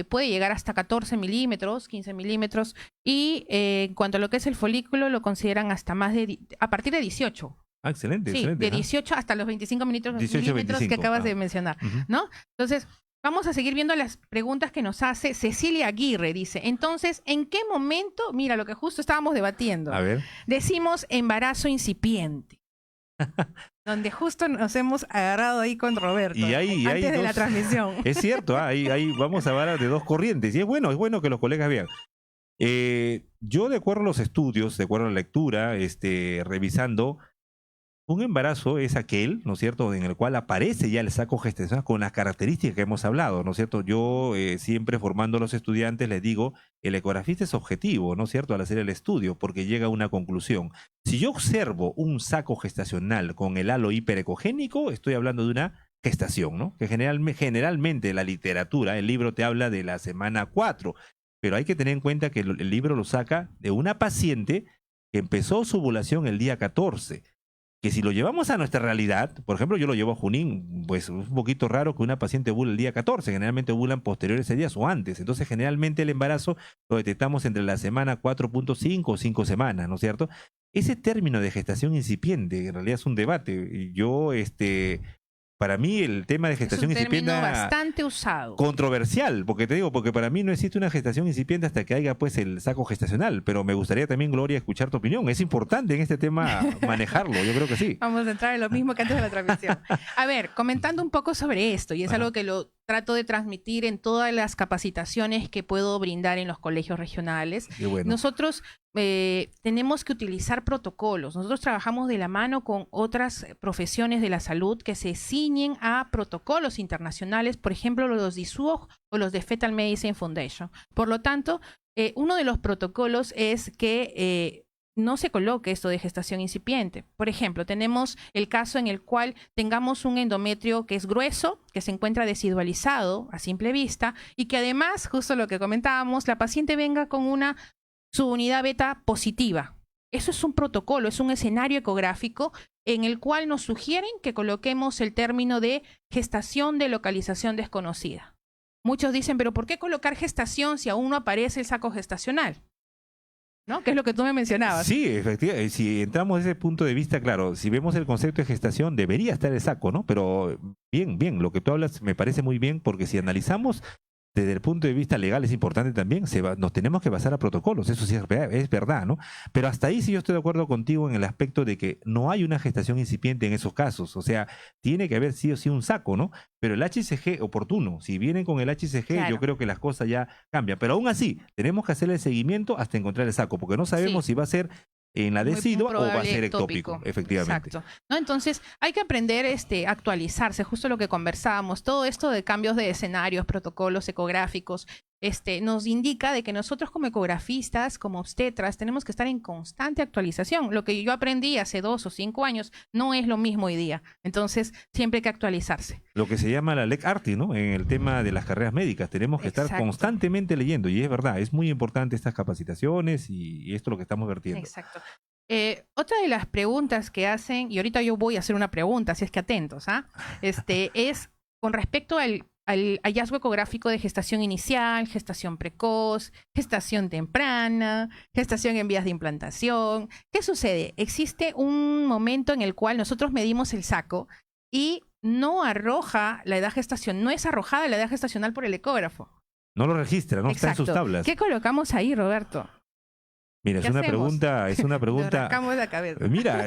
puede llegar hasta 14 milímetros, 15 milímetros, y en cuanto a lo que es el folículo, lo consideran hasta a partir de 18. Ah, excelente, Sí, excelente. de 18 hasta los 25 milímetros, 18, milímetros 25, que acabas de mencionar, Ujú. ¿no? Entonces, vamos a seguir viendo las preguntas que nos hace Cecilia Aguirre. Dice, entonces, ¿en qué momento, mira lo que justo estábamos debatiendo, A ver, decimos embarazo incipiente? Donde justo nos hemos agarrado ahí con Roberto, Y hay antes de la dos- transmisión. es cierto, ahí vamos a hablar de dos corrientes y es bueno que los colegas vean. Yo de acuerdo a los estudios, de acuerdo a la lectura, revisando, un embarazo es aquel, ¿no es cierto?, en el cual aparece ya el saco gestacional con las características que hemos hablado, ¿no es cierto? Yo siempre formando a los estudiantes les digo, el ecografista es objetivo, ¿no es cierto?, al hacer el estudio, porque llega a una conclusión. Si yo observo un saco gestacional con el halo hiperecogénico, estoy hablando de una gestación, ¿no? Que generalmente la literatura, el libro te habla de la semana 4, pero hay que tener en cuenta que el libro lo saca de una paciente que empezó su ovulación el día 14. Que si lo llevamos a nuestra realidad, por ejemplo, yo lo llevo a Junín, pues es un poquito raro que una paciente ovule el día 14, generalmente ovulan posteriores a ese día o antes, entonces generalmente el embarazo lo detectamos entre la semana 4.5 o 5 semanas, ¿no es cierto? ese término de gestación incipiente en realidad es un debate. Y yo, para mí el tema de Es gestación un incipiente término bastante usado. controversial, porque te digo, porque para mí no existe una gestación incipiente hasta que haya pues el saco gestacional, pero me gustaría también, Gloria, escuchar tu opinión. Es importante en este tema manejarlo, yo creo que sí. Vamos a entrar en lo mismo que antes de la transmisión. A ver, comentando un poco sobre esto, y es Ajá. algo que lo trato de transmitir en todas las capacitaciones que puedo brindar en los colegios regionales. Qué bueno. Nosotros tenemos que utilizar protocolos. Nosotros trabajamos de la mano con otras profesiones de la salud que se ciñen a protocolos internacionales, por ejemplo, los de ISUOG o los de Fetal Medicine Foundation. Por lo tanto, uno de los protocolos es que no se coloque esto de gestación incipiente. Por ejemplo, tenemos el caso en el cual tengamos un endometrio que es grueso, que se encuentra desidualizado a simple vista y que además, justo lo que comentábamos, la paciente venga con una subunidad beta positiva. Eso es un protocolo, es un escenario ecográfico en el cual nos sugieren que coloquemos el término de gestación de localización desconocida. Muchos dicen, pero ¿por qué colocar gestación si aún no aparece el saco gestacional? ¿No? Que es lo que tú me mencionabas. Sí, efectivamente, si entramos desde ese punto de vista, claro, si vemos el concepto de gestación, debería estar el saco, ¿no? Pero bien, lo que tú hablas me parece muy bien, porque si analizamos desde el punto de vista legal es importante también, nos tenemos que basar a protocolos, eso sí es verdad, ¿no? Pero hasta ahí sí yo estoy de acuerdo contigo en el aspecto de que no hay una gestación incipiente en esos casos, o sea, tiene que haber sí o sí un saco, ¿no? Pero el HCG oportuno, si vienen con el HCG, Claro. yo creo que las cosas ya cambian, pero aún así, tenemos que hacer el seguimiento hasta encontrar el saco, porque no sabemos si va a ser en la Muy decidua o va a probable ser ectópico, efectivamente. Exacto. ¿No? Entonces, hay que aprender a actualizarse, justo lo que conversábamos. Todo esto de cambios de escenarios, protocolos ecográficos, nos indica de que nosotros como ecografistas, como obstetras, tenemos que estar en constante actualización. Lo que yo aprendí hace 2 o 5 años no es lo mismo hoy día. Entonces, siempre hay que actualizarse. Lo que se llama la Lec Arti, ¿no? En el tema de las carreras médicas, tenemos que estar Exacto. constantemente leyendo, y es verdad, es muy importante estas capacitaciones y esto es lo que estamos vertiendo. Exacto. Otra de las preguntas que hacen, y ahorita yo voy a hacer una pregunta, así es que atentos, es con respecto al hallazgo ecográfico de gestación inicial, gestación precoz, gestación temprana, gestación en vías de implantación. ¿Qué sucede? Existe un momento en el cual nosotros medimos el saco y no arroja la edad gestacional, no es arrojada la edad gestacional por el ecógrafo. No lo registra, no está en sus tablas. ¿Qué colocamos ahí, Roberto? Mira, es ¿Qué una hacemos? pregunta. Nos rascamos la cabeza. Mira,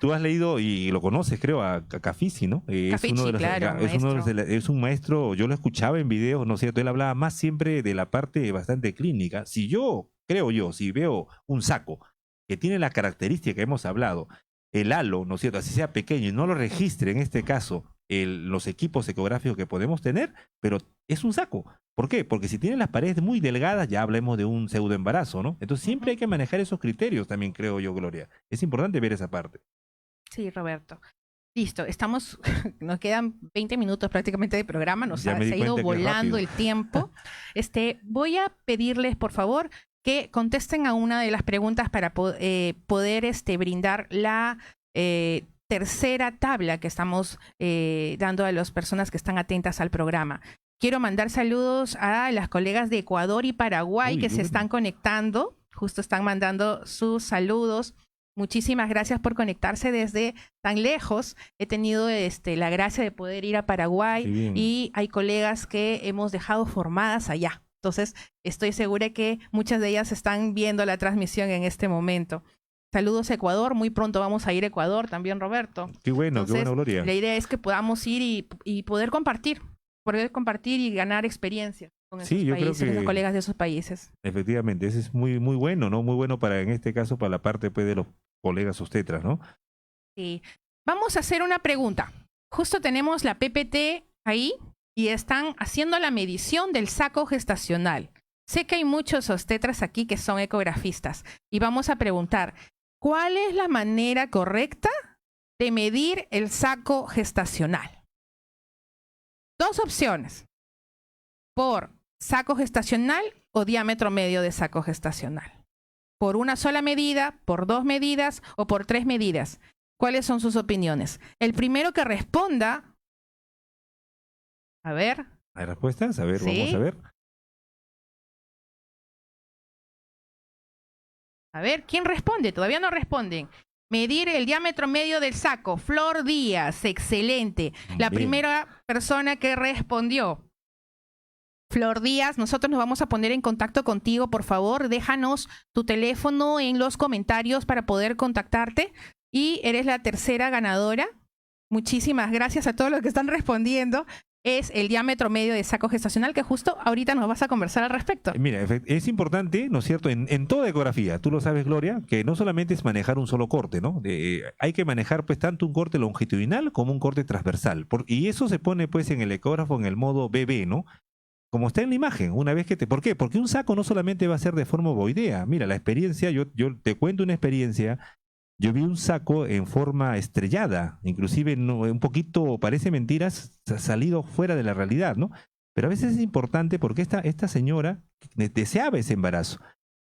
tú has leído y lo conoces, creo, a Cafisi, ¿no? Caffici, claro, es un maestro, yo lo escuchaba en videos, ¿no es cierto? Él hablaba más siempre de la parte bastante clínica. Si veo un saco que tiene la característica que hemos hablado, el halo, ¿no es cierto? Así sea pequeño y no lo registre en este caso los equipos ecográficos que podemos tener, pero es un saco. ¿Por qué? Porque si tienen las paredes muy delgadas, ya hablemos de un pseudoembarazo, ¿no? Entonces siempre hay que manejar esos criterios también, creo yo, Gloria. Es importante ver esa parte. Sí, Roberto. Listo, nos quedan 20 minutos prácticamente de programa, se ha ido volando el tiempo. Voy a pedirles, por favor, que contesten a una de las preguntas para poder brindar la tercera tabla que estamos dando a las personas que están atentas al programa. Quiero mandar saludos a las colegas de Ecuador y Paraguay que se están conectando, justo están mandando sus saludos. Muchísimas gracias por conectarse desde tan lejos. He tenido la gracia de poder ir a Paraguay y hay colegas que hemos dejado formadas allá. Entonces, estoy segura que muchas de ellas están viendo la transmisión en este momento. Saludos a Ecuador, muy pronto vamos a ir a Ecuador también, Roberto. Qué bueno, Gloria. La idea es que podamos ir y poder compartir y ganar experiencias con esos países, con los colegas de esos países. Efectivamente, eso es muy, muy bueno, ¿no? Muy bueno en este caso, para la parte pues, de los colegas obstetras, ¿no? Sí. Vamos a hacer una pregunta. Justo tenemos la PPT ahí y están haciendo la medición del saco gestacional. Sé que hay muchos obstetras aquí que son ecografistas y vamos a preguntar, ¿cuál es la manera correcta de medir el saco gestacional? 2 opciones, por saco gestacional o diámetro medio de saco gestacional. Por una sola medida, por 2 medidas o por 3 medidas. ¿Cuáles son sus opiniones? El primero que responda, a ver. ¿Hay respuestas? A ver, ¿Sí? Vamos a ver. A ver, ¿quién responde? Todavía no responden. Medir el diámetro medio del saco. Flor Díaz, excelente. La Bien. primera persona que respondió. Flor Díaz, nosotros nos vamos a poner en contacto contigo, por favor, déjanos tu teléfono en los comentarios para poder contactarte y eres la tercera ganadora. Muchísimas gracias a todos los que están respondiendo. Es el diámetro medio de saco gestacional que justo ahorita nos vas a conversar al respecto. Mira, es importante, ¿no es cierto? En toda ecografía, tú lo sabes, Gloria, que no solamente es manejar un solo corte, ¿no? Hay que manejar pues tanto un corte longitudinal como un corte transversal. Y eso se pone pues en el ecógrafo en el modo BB, ¿no? Como está en la imagen, una vez que te... ¿Por qué? Porque un saco no solamente va a ser de forma ovoidea. Mira, la experiencia, yo te cuento una experiencia. Yo vi un saco en forma estrellada, inclusive un poquito, parece mentiras, salido fuera de la realidad, ¿no? Pero a veces es importante porque esta señora deseaba ese embarazo.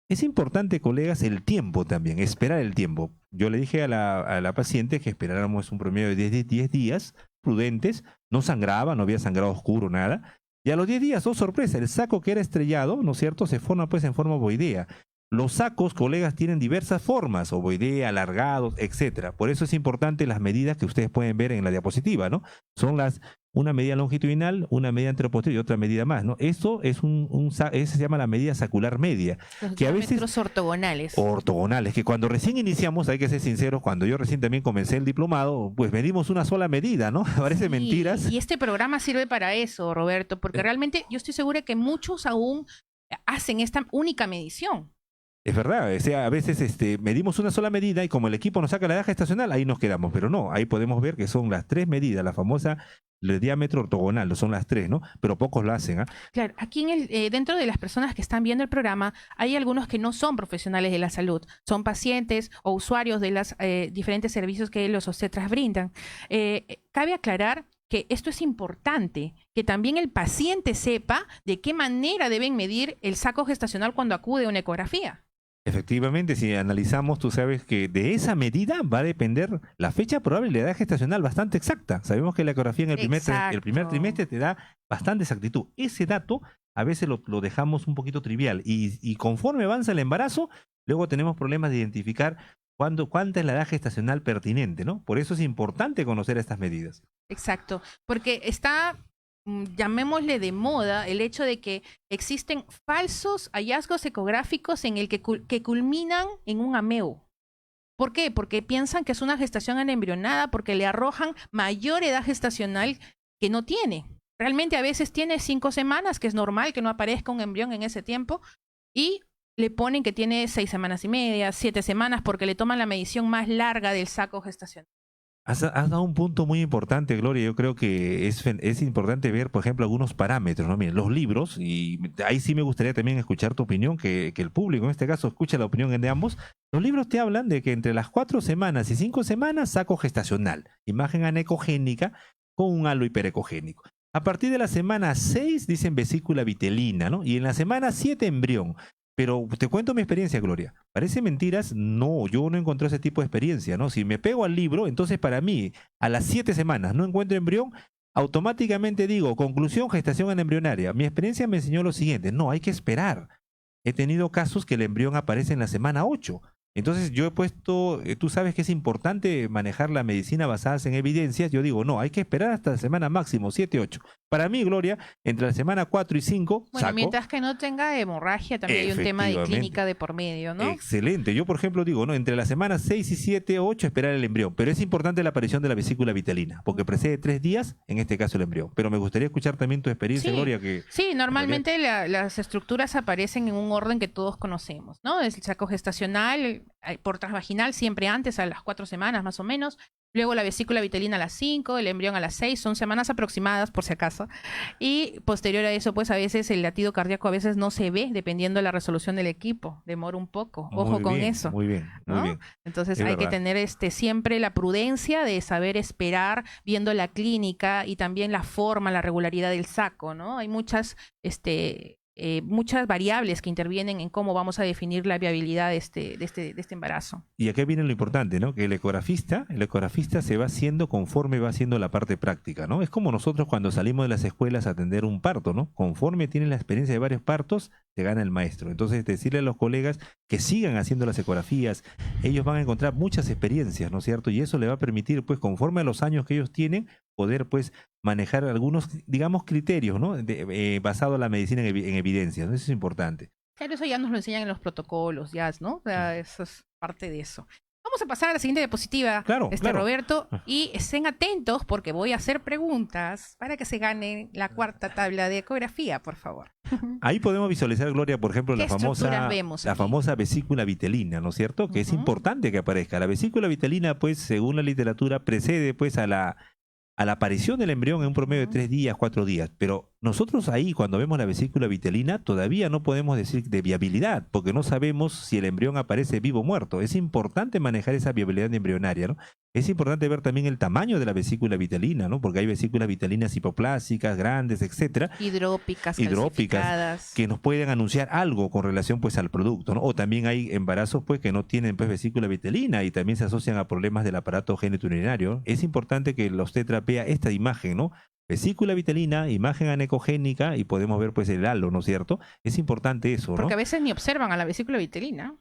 Es importante, colegas, el tiempo también, esperar el tiempo. Yo le dije a la paciente que esperáramos un promedio de 10 días, prudentes, no sangraba, no había sangrado oscuro, nada. Y a los 10 días, oh sorpresa, el saco que era estrellado, ¿no es cierto?, se forma pues en forma ovoidea. Los sacos, colegas, tienen diversas formas, ovoidea, alargados, etcétera. Por eso es importante las medidas que ustedes pueden ver en la diapositiva, ¿no? Son una medida longitudinal, una medida anteroposterior y otra medida más, ¿no? Eso es eso se llama la medida sacular media. Los Que a veces diámetros ortogonales. Ortogonales, que cuando recién iniciamos, hay que ser sinceros, cuando yo recién también comencé el diplomado, pues medimos una sola medida, ¿no? Parece mentiras. Y este programa sirve para eso, Roberto, porque realmente yo estoy segura que muchos aún hacen esta única medición. Es verdad, o sea, a veces medimos una sola medida y como el equipo nos saca la edad gestacional, ahí nos quedamos, pero no, ahí podemos ver que son las 3 medidas, la famosa el diámetro ortogonal, son las 3, ¿no? Pero pocos lo hacen, ¿ah? Claro, aquí dentro de las personas que están viendo el programa, hay algunos que no son profesionales de la salud, son pacientes o usuarios de los diferentes servicios que los obstetras brindan. Cabe aclarar que esto es importante, que también el paciente sepa de qué manera deben medir el saco gestacional cuando acude a una ecografía. Efectivamente, si analizamos, tú sabes que de esa medida va a depender la fecha probable y la edad gestacional bastante exacta. Sabemos que la ecografía en el primer trimestre te da bastante exactitud. Ese dato a veces lo dejamos un poquito trivial y conforme avanza el embarazo, luego tenemos problemas de identificar cuánta es la edad gestacional pertinente, ¿no? Por eso es importante conocer estas medidas. Exacto, porque está, llamémosle de moda, el hecho de que existen falsos hallazgos ecográficos en el que culminan en un AMEO. ¿Por qué? Porque piensan que es una gestación anembrionada, porque le arrojan mayor edad gestacional que no tiene. Realmente a veces tiene 5 semanas, que es normal que no aparezca un embrión en ese tiempo, y le ponen que tiene 6 semanas y media, 7 semanas, porque le toman la medición más larga del saco gestacional. Has dado un punto muy importante, Gloria. Yo creo que es importante ver, por ejemplo, algunos parámetros, ¿no? Miren, los libros, y ahí sí me gustaría también escuchar tu opinión, que el público en este caso escuche la opinión de ambos. Los libros te hablan de que entre las 4 semanas y 5 semanas, saco gestacional, imagen anecogénica con un halo hiperecogénico. A partir de la semana 6 dicen vesícula vitelina, ¿no? Y en la semana 7 embrión. Pero te cuento mi experiencia, Gloria. Parece mentiras, no, yo no encontré ese tipo de experiencia, ¿no? Si me pego al libro, entonces para mí, a las 7 semanas no encuentro embrión, automáticamente digo, conclusión, gestación anembrionaria. Mi experiencia me enseñó lo siguiente, no, hay que esperar. He tenido casos que el embrión aparece en la semana 8. Entonces yo he puesto, tú sabes que es importante manejar la medicina basada en evidencias. Yo digo, no, hay que esperar hasta la semana máximo, 7, 8. Para mí, Gloria, entre la semana 4 y 5, bueno, saco. Mientras que no tenga hemorragia, también hay un tema de clínica de por medio, ¿no? Excelente. Yo, por ejemplo, digo, ¿no? Entre las semanas 6 y 7, 8, esperar el embrión. Pero es importante la aparición de la vesícula vitelina, porque precede 3 días, en este caso el embrión. Pero me gustaría escuchar también tu experiencia, Sí, Gloria. Sí, normalmente las estructuras aparecen en un orden que todos conocemos, ¿no? Es el saco gestacional, por transvaginal, siempre antes, a las 4 semanas más o menos. Luego la vesícula vitelina a las 5, el embrión a las 6, son semanas aproximadas por si acaso. Y posterior a eso, pues a veces el latido cardíaco a veces no se ve, dependiendo de la resolución del equipo, demora un poco. Ojo con eso. Muy bien, muy ¿no? bien. Entonces Es hay que verdad. tener siempre la prudencia de saber esperar, viendo la clínica y también la forma, la regularidad del saco, ¿no? Hay muchas muchas variables que intervienen en cómo vamos a definir la viabilidad de este embarazo. Y aquí viene lo importante, ¿no? Que el ecografista se va haciendo conforme va haciendo la parte práctica, ¿no? Es como nosotros cuando salimos de las escuelas a atender un parto, ¿no? Conforme tienen la experiencia de varios partos, se gana el maestro. Entonces, decirle a los colegas que sigan haciendo las ecografías, ellos van a encontrar muchas experiencias, ¿no es cierto? Y eso le va a permitir, pues, conforme a los años que ellos tienen, poder, pues, manejar algunos, digamos, criterios, ¿no? Basado en la medicina en evidencias, ¿no? Eso es importante. Claro, eso ya nos lo enseñan en los protocolos, ya, ¿no? O sea, eso es parte de eso. Vamos a pasar a la siguiente diapositiva, Claro. Roberto, y estén atentos porque voy a hacer preguntas para que se gane la cuarta tabla de ecografía, por favor. Ahí podemos visualizar, Gloria, por ejemplo, ¿Qué estructuras vemos la aquí? famosa vesícula vitelina, ¿no es cierto? Que es importante que aparezca. La vesícula vitelina, pues, según la literatura, precede, pues, a la aparición del embrión en un promedio de 3 días, 4 días. Pero nosotros ahí, cuando vemos la vesícula vitelina, todavía no podemos decir de viabilidad, porque no sabemos si el embrión aparece vivo o muerto. Es importante manejar esa viabilidad embrionaria, ¿no? Es importante ver también el tamaño de la vesícula vitelina, ¿no? Porque hay vesículas vitelinas hipoplásicas, grandes, etcétera. Hidrópicas, calcificadas, que nos pueden anunciar algo con relación, pues, al producto, ¿no? O también hay embarazos, pues, que no tienen, pues, vesícula vitelina y también se asocian a problemas del aparato genitourinario. Es importante que los obstetra vea esta imagen, ¿no? Vesícula vitelina, imagen anecogénica y podemos ver, pues, el halo, ¿no es cierto? Es importante eso, ¿no? porque a veces ni observan a la vesícula vitelina.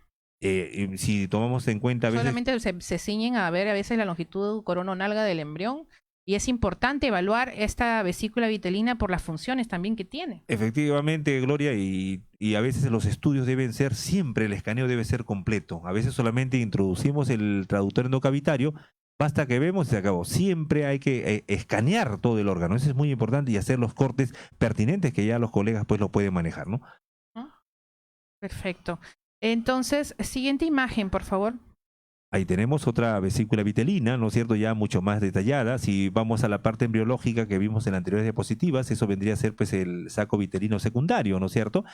Si tomamos en cuenta a veces... Solamente se ciñen a ver a veces la longitud corononalga del embrión. Y es importante evaluar esta vesícula vitelina por las funciones también que tiene. Efectivamente, Gloria, y a veces los estudios deben ser, siempre el escaneo debe ser completo. A veces solamente introducimos el traductor endocavitario, basta que vemos y se acabó. Siempre hay que escanear todo el órgano. Eso es muy importante y hacer los cortes pertinentes que ya los colegas, pues, lo pueden manejar, ¿no? Perfecto. Entonces, siguiente imagen, por favor. Ahí tenemos otra vesícula vitelina, ¿no es cierto? Ya mucho más detallada. Si vamos a la parte embriológica que vimos en las anteriores diapositivas, eso vendría a ser, pues, el saco vitelino secundario, ¿no es cierto?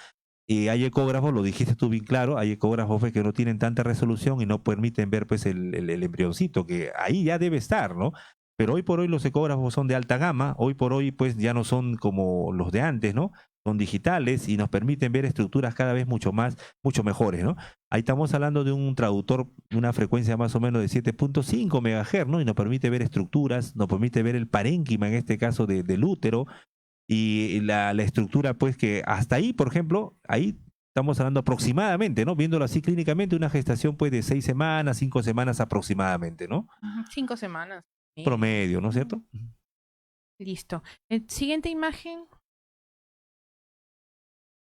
Hay ecógrafos, lo dijiste tú bien claro, hay ecógrafos, pues, que no tienen tanta resolución y no permiten ver, pues, el embrioncito, que ahí ya debe estar, ¿no? Pero hoy por hoy los ecógrafos son de alta gama, hoy por hoy, pues, ya no son como los de antes, ¿no? Son digitales y nos permiten ver estructuras cada vez mucho mejores, ¿no? Ahí estamos hablando de un traductor de una frecuencia más o menos de 7.5 MHz, ¿no? Y nos permite ver estructuras, nos permite ver el parénquima, en este caso del útero, y la estructura, pues, que hasta ahí, por ejemplo, ahí estamos hablando aproximadamente, ¿no? Viéndolo así clínicamente, una gestación, pues, de 6 semanas, 5 semanas aproximadamente, ¿no? 5 semanas. Promedio, ¿no es cierto? Listo. Siguiente imagen.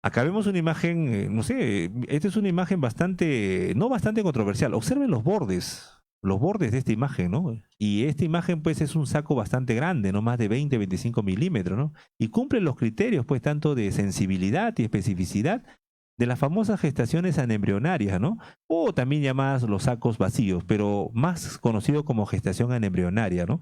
Acá vemos una imagen, no sé, esta es una imagen no bastante controversial. Observen los bordes de esta imagen, ¿no? Y esta imagen, pues, es un saco bastante grande, ¿no? Más de 20, 25 milímetros, ¿no? Y cumple los criterios, pues, tanto de sensibilidad y especificidad de las famosas gestaciones anembrionarias, ¿no? O también llamadas los sacos vacíos, pero más conocido como gestación anembrionaria, ¿no?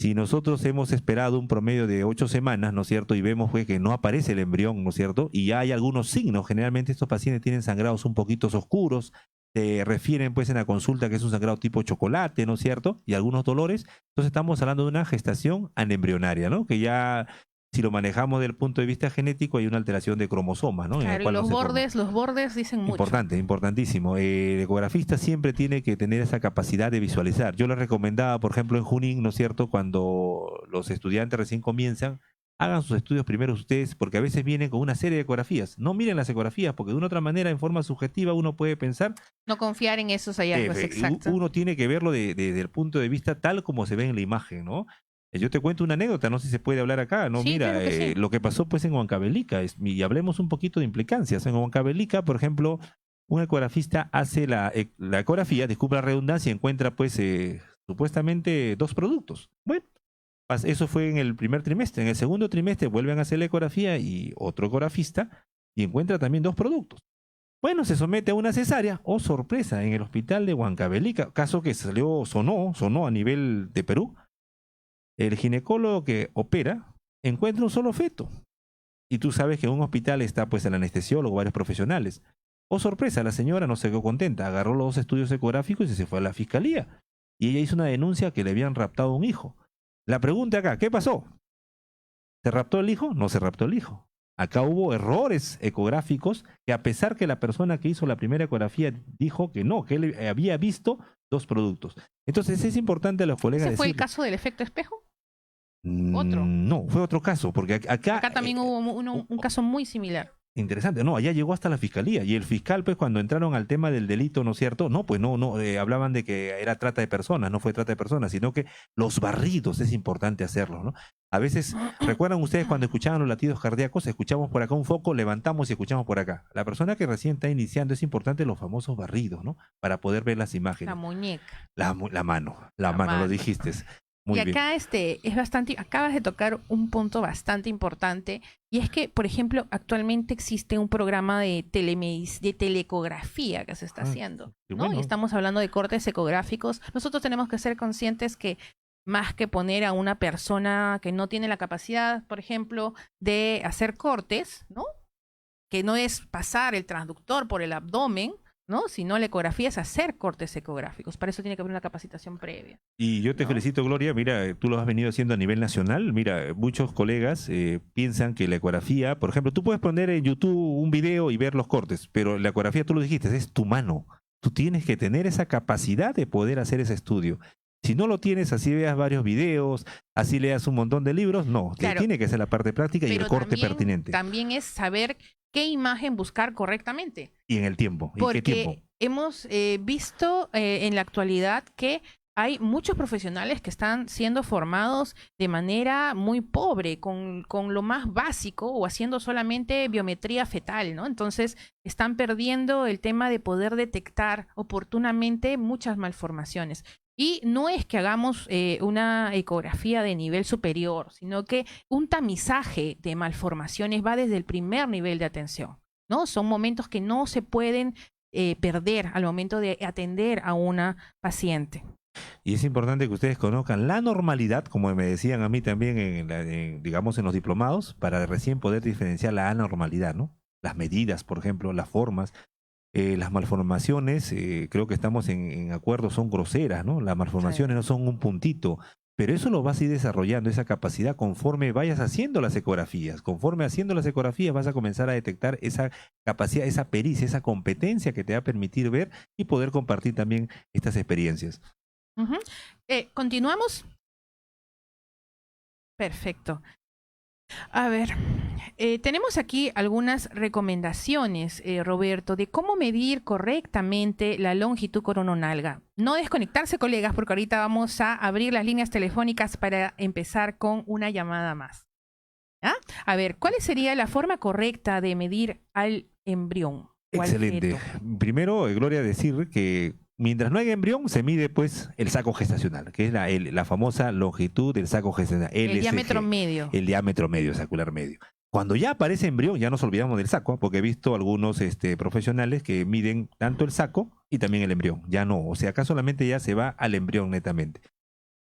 Si nosotros hemos esperado un promedio de 8 semanas, ¿no es cierto? Y vemos, pues, que no aparece el embrión, ¿no es cierto? Y ya hay algunos signos. Generalmente estos pacientes tienen sangrados un poquito oscuros, se refieren, pues, en la consulta que es un sangrado tipo chocolate, ¿no es cierto? Y algunos dolores. Entonces estamos hablando de una gestación anembrionaria, ¿no? Que ya, si lo manejamos desde el punto de vista genético, hay una alteración de cromosomas, ¿no? Claro, y los bordes dicen mucho. Importante, importantísimo. El ecografista siempre tiene que tener esa capacidad de visualizar. Yo le recomendaba, por ejemplo, en Junín, ¿no es cierto?, cuando los estudiantes recién comienzan, hagan sus estudios primero ustedes, porque a veces vienen con una serie de ecografías. No miren las ecografías, porque de una otra manera, en forma subjetiva, uno puede pensar... No confiar en esos hallazgos, exacto. Uno tiene que verlo desde el punto de vista tal como se ve en la imagen, ¿no? Yo te cuento una anécdota, no sé si se puede hablar acá, ¿no? Sí, Mira, claro que sí. lo que pasó, pues, en Huancavelica, y hablemos un poquito de implicancias. En Huancavelica, por ejemplo, un ecografista hace la ecografía, disculpa la redundancia, y encuentra, pues, supuestamente 2 productos. Bueno, eso fue en el primer trimestre. En el segundo trimestre vuelven a hacer la ecografía y otro ecografista y encuentra también 2 productos. Bueno, se somete a una cesárea, oh sorpresa, en el hospital de Huancavelica, caso que sonó a nivel de Perú. El ginecólogo que opera encuentra un solo feto. Y tú sabes que en un hospital está, pues, el anestesiólogo, varios profesionales. Oh sorpresa, la señora no se quedó contenta, agarró los 2 estudios ecográficos y se fue a la fiscalía. Y ella hizo una denuncia que le habían raptado un hijo. La pregunta acá, ¿qué pasó? ¿Se raptó el hijo? No se raptó el hijo. Acá hubo errores ecográficos que, a pesar que la persona que hizo la primera ecografía dijo que no, que él había visto 2 productos. Entonces es importante a los colegas ¿Ese fue el decir, caso del efecto espejo? Otro. no, fue otro caso, porque Acá también hubo un caso muy similar. interesante, no, allá llegó hasta la fiscalía y el fiscal, pues cuando entraron al tema del delito, ¿no es cierto? No, pues no, hablaban de que era trata de personas, no fue trata de personas, sino que los barridos es importante hacerlo, ¿no? A veces, ¿recuerdan ustedes cuando escuchaban los latidos cardíacos? Escuchamos por acá un foco, levantamos y escuchamos por acá. La persona que recién está iniciando es importante los famosos barridos, ¿no? Para poder ver las imágenes. La muñeca. La mano, lo dijiste. Muy y acá bien. es bastante, acabas de tocar un punto bastante importante, y es que, por ejemplo, actualmente existe un programa de telecografía que se está haciendo, qué ¿no? bueno. Y estamos hablando de cortes ecográficos. Nosotros tenemos que ser conscientes que más que poner a una persona que no tiene la capacidad, por ejemplo, de hacer cortes, ¿no? Que no es pasar el transductor por el abdomen, ¿no? Sino la ecografía es hacer cortes ecográficos. Para eso tiene que haber una capacitación previa. Y yo te ¿no? felicito, Gloria. Mira, tú lo has venido haciendo a nivel nacional. Mira, muchos colegas piensan que la ecografía, por ejemplo, tú puedes poner en YouTube un video y ver los cortes, pero la ecografía, tú lo dijiste, es tu mano. Tú tienes que tener esa capacidad de poder hacer ese estudio. Si no lo tienes, así veas varios videos, así leas un montón de libros, no. Claro. Tiene que ser la parte práctica y el corte pertinente. También es saber qué imagen buscar correctamente. Y en el tiempo. ¿Y porque qué tiempo? hemos visto en la actualidad que hay muchos profesionales que están siendo formados de manera muy pobre, con lo más básico o haciendo solamente biometría fetal, ¿no? Entonces están perdiendo el tema de poder detectar oportunamente muchas malformaciones. Y no es que hagamos una ecografía de nivel superior, sino que un tamizaje de malformaciones va desde el primer nivel de atención, ¿no? Son momentos que no se pueden perder al momento de atender a una paciente. Y es importante que ustedes conozcan la normalidad, como me decían a mí también, digamos, en los diplomados, para recién poder diferenciar la anormalidad, ¿no? Las medidas, por ejemplo, las formas. Las malformaciones, creo que estamos en acuerdo, son groseras, ¿no? Las malformaciones no son un puntito, pero eso lo vas a ir desarrollando, esa capacidad, conforme vayas haciendo las ecografías. Conforme haciendo las ecografías vas a comenzar a detectar esa capacidad, esa pericia, esa competencia que te va a permitir ver y poder compartir también estas experiencias. ¿Continuamos? Perfecto. A ver, tenemos aquí algunas recomendaciones, Roberto, de cómo medir correctamente la longitud corononalga. No desconectarse, colegas, porque ahorita vamos a abrir las líneas telefónicas para empezar con una llamada más. ¿Ah? A ver, ¿cuál sería la forma correcta de medir al embrión? Excelente. Primero, Gloria, decir que mientras no haya embrión, se mide pues el saco gestacional, que es la famosa longitud del saco gestacional. El diámetro medio. El diámetro medio, sacular medio. Cuando ya aparece embrión, ya nos olvidamos del saco, porque he visto algunos profesionales que miden tanto el saco y también el embrión. Ya no, o sea, acá solamente ya se va al embrión netamente.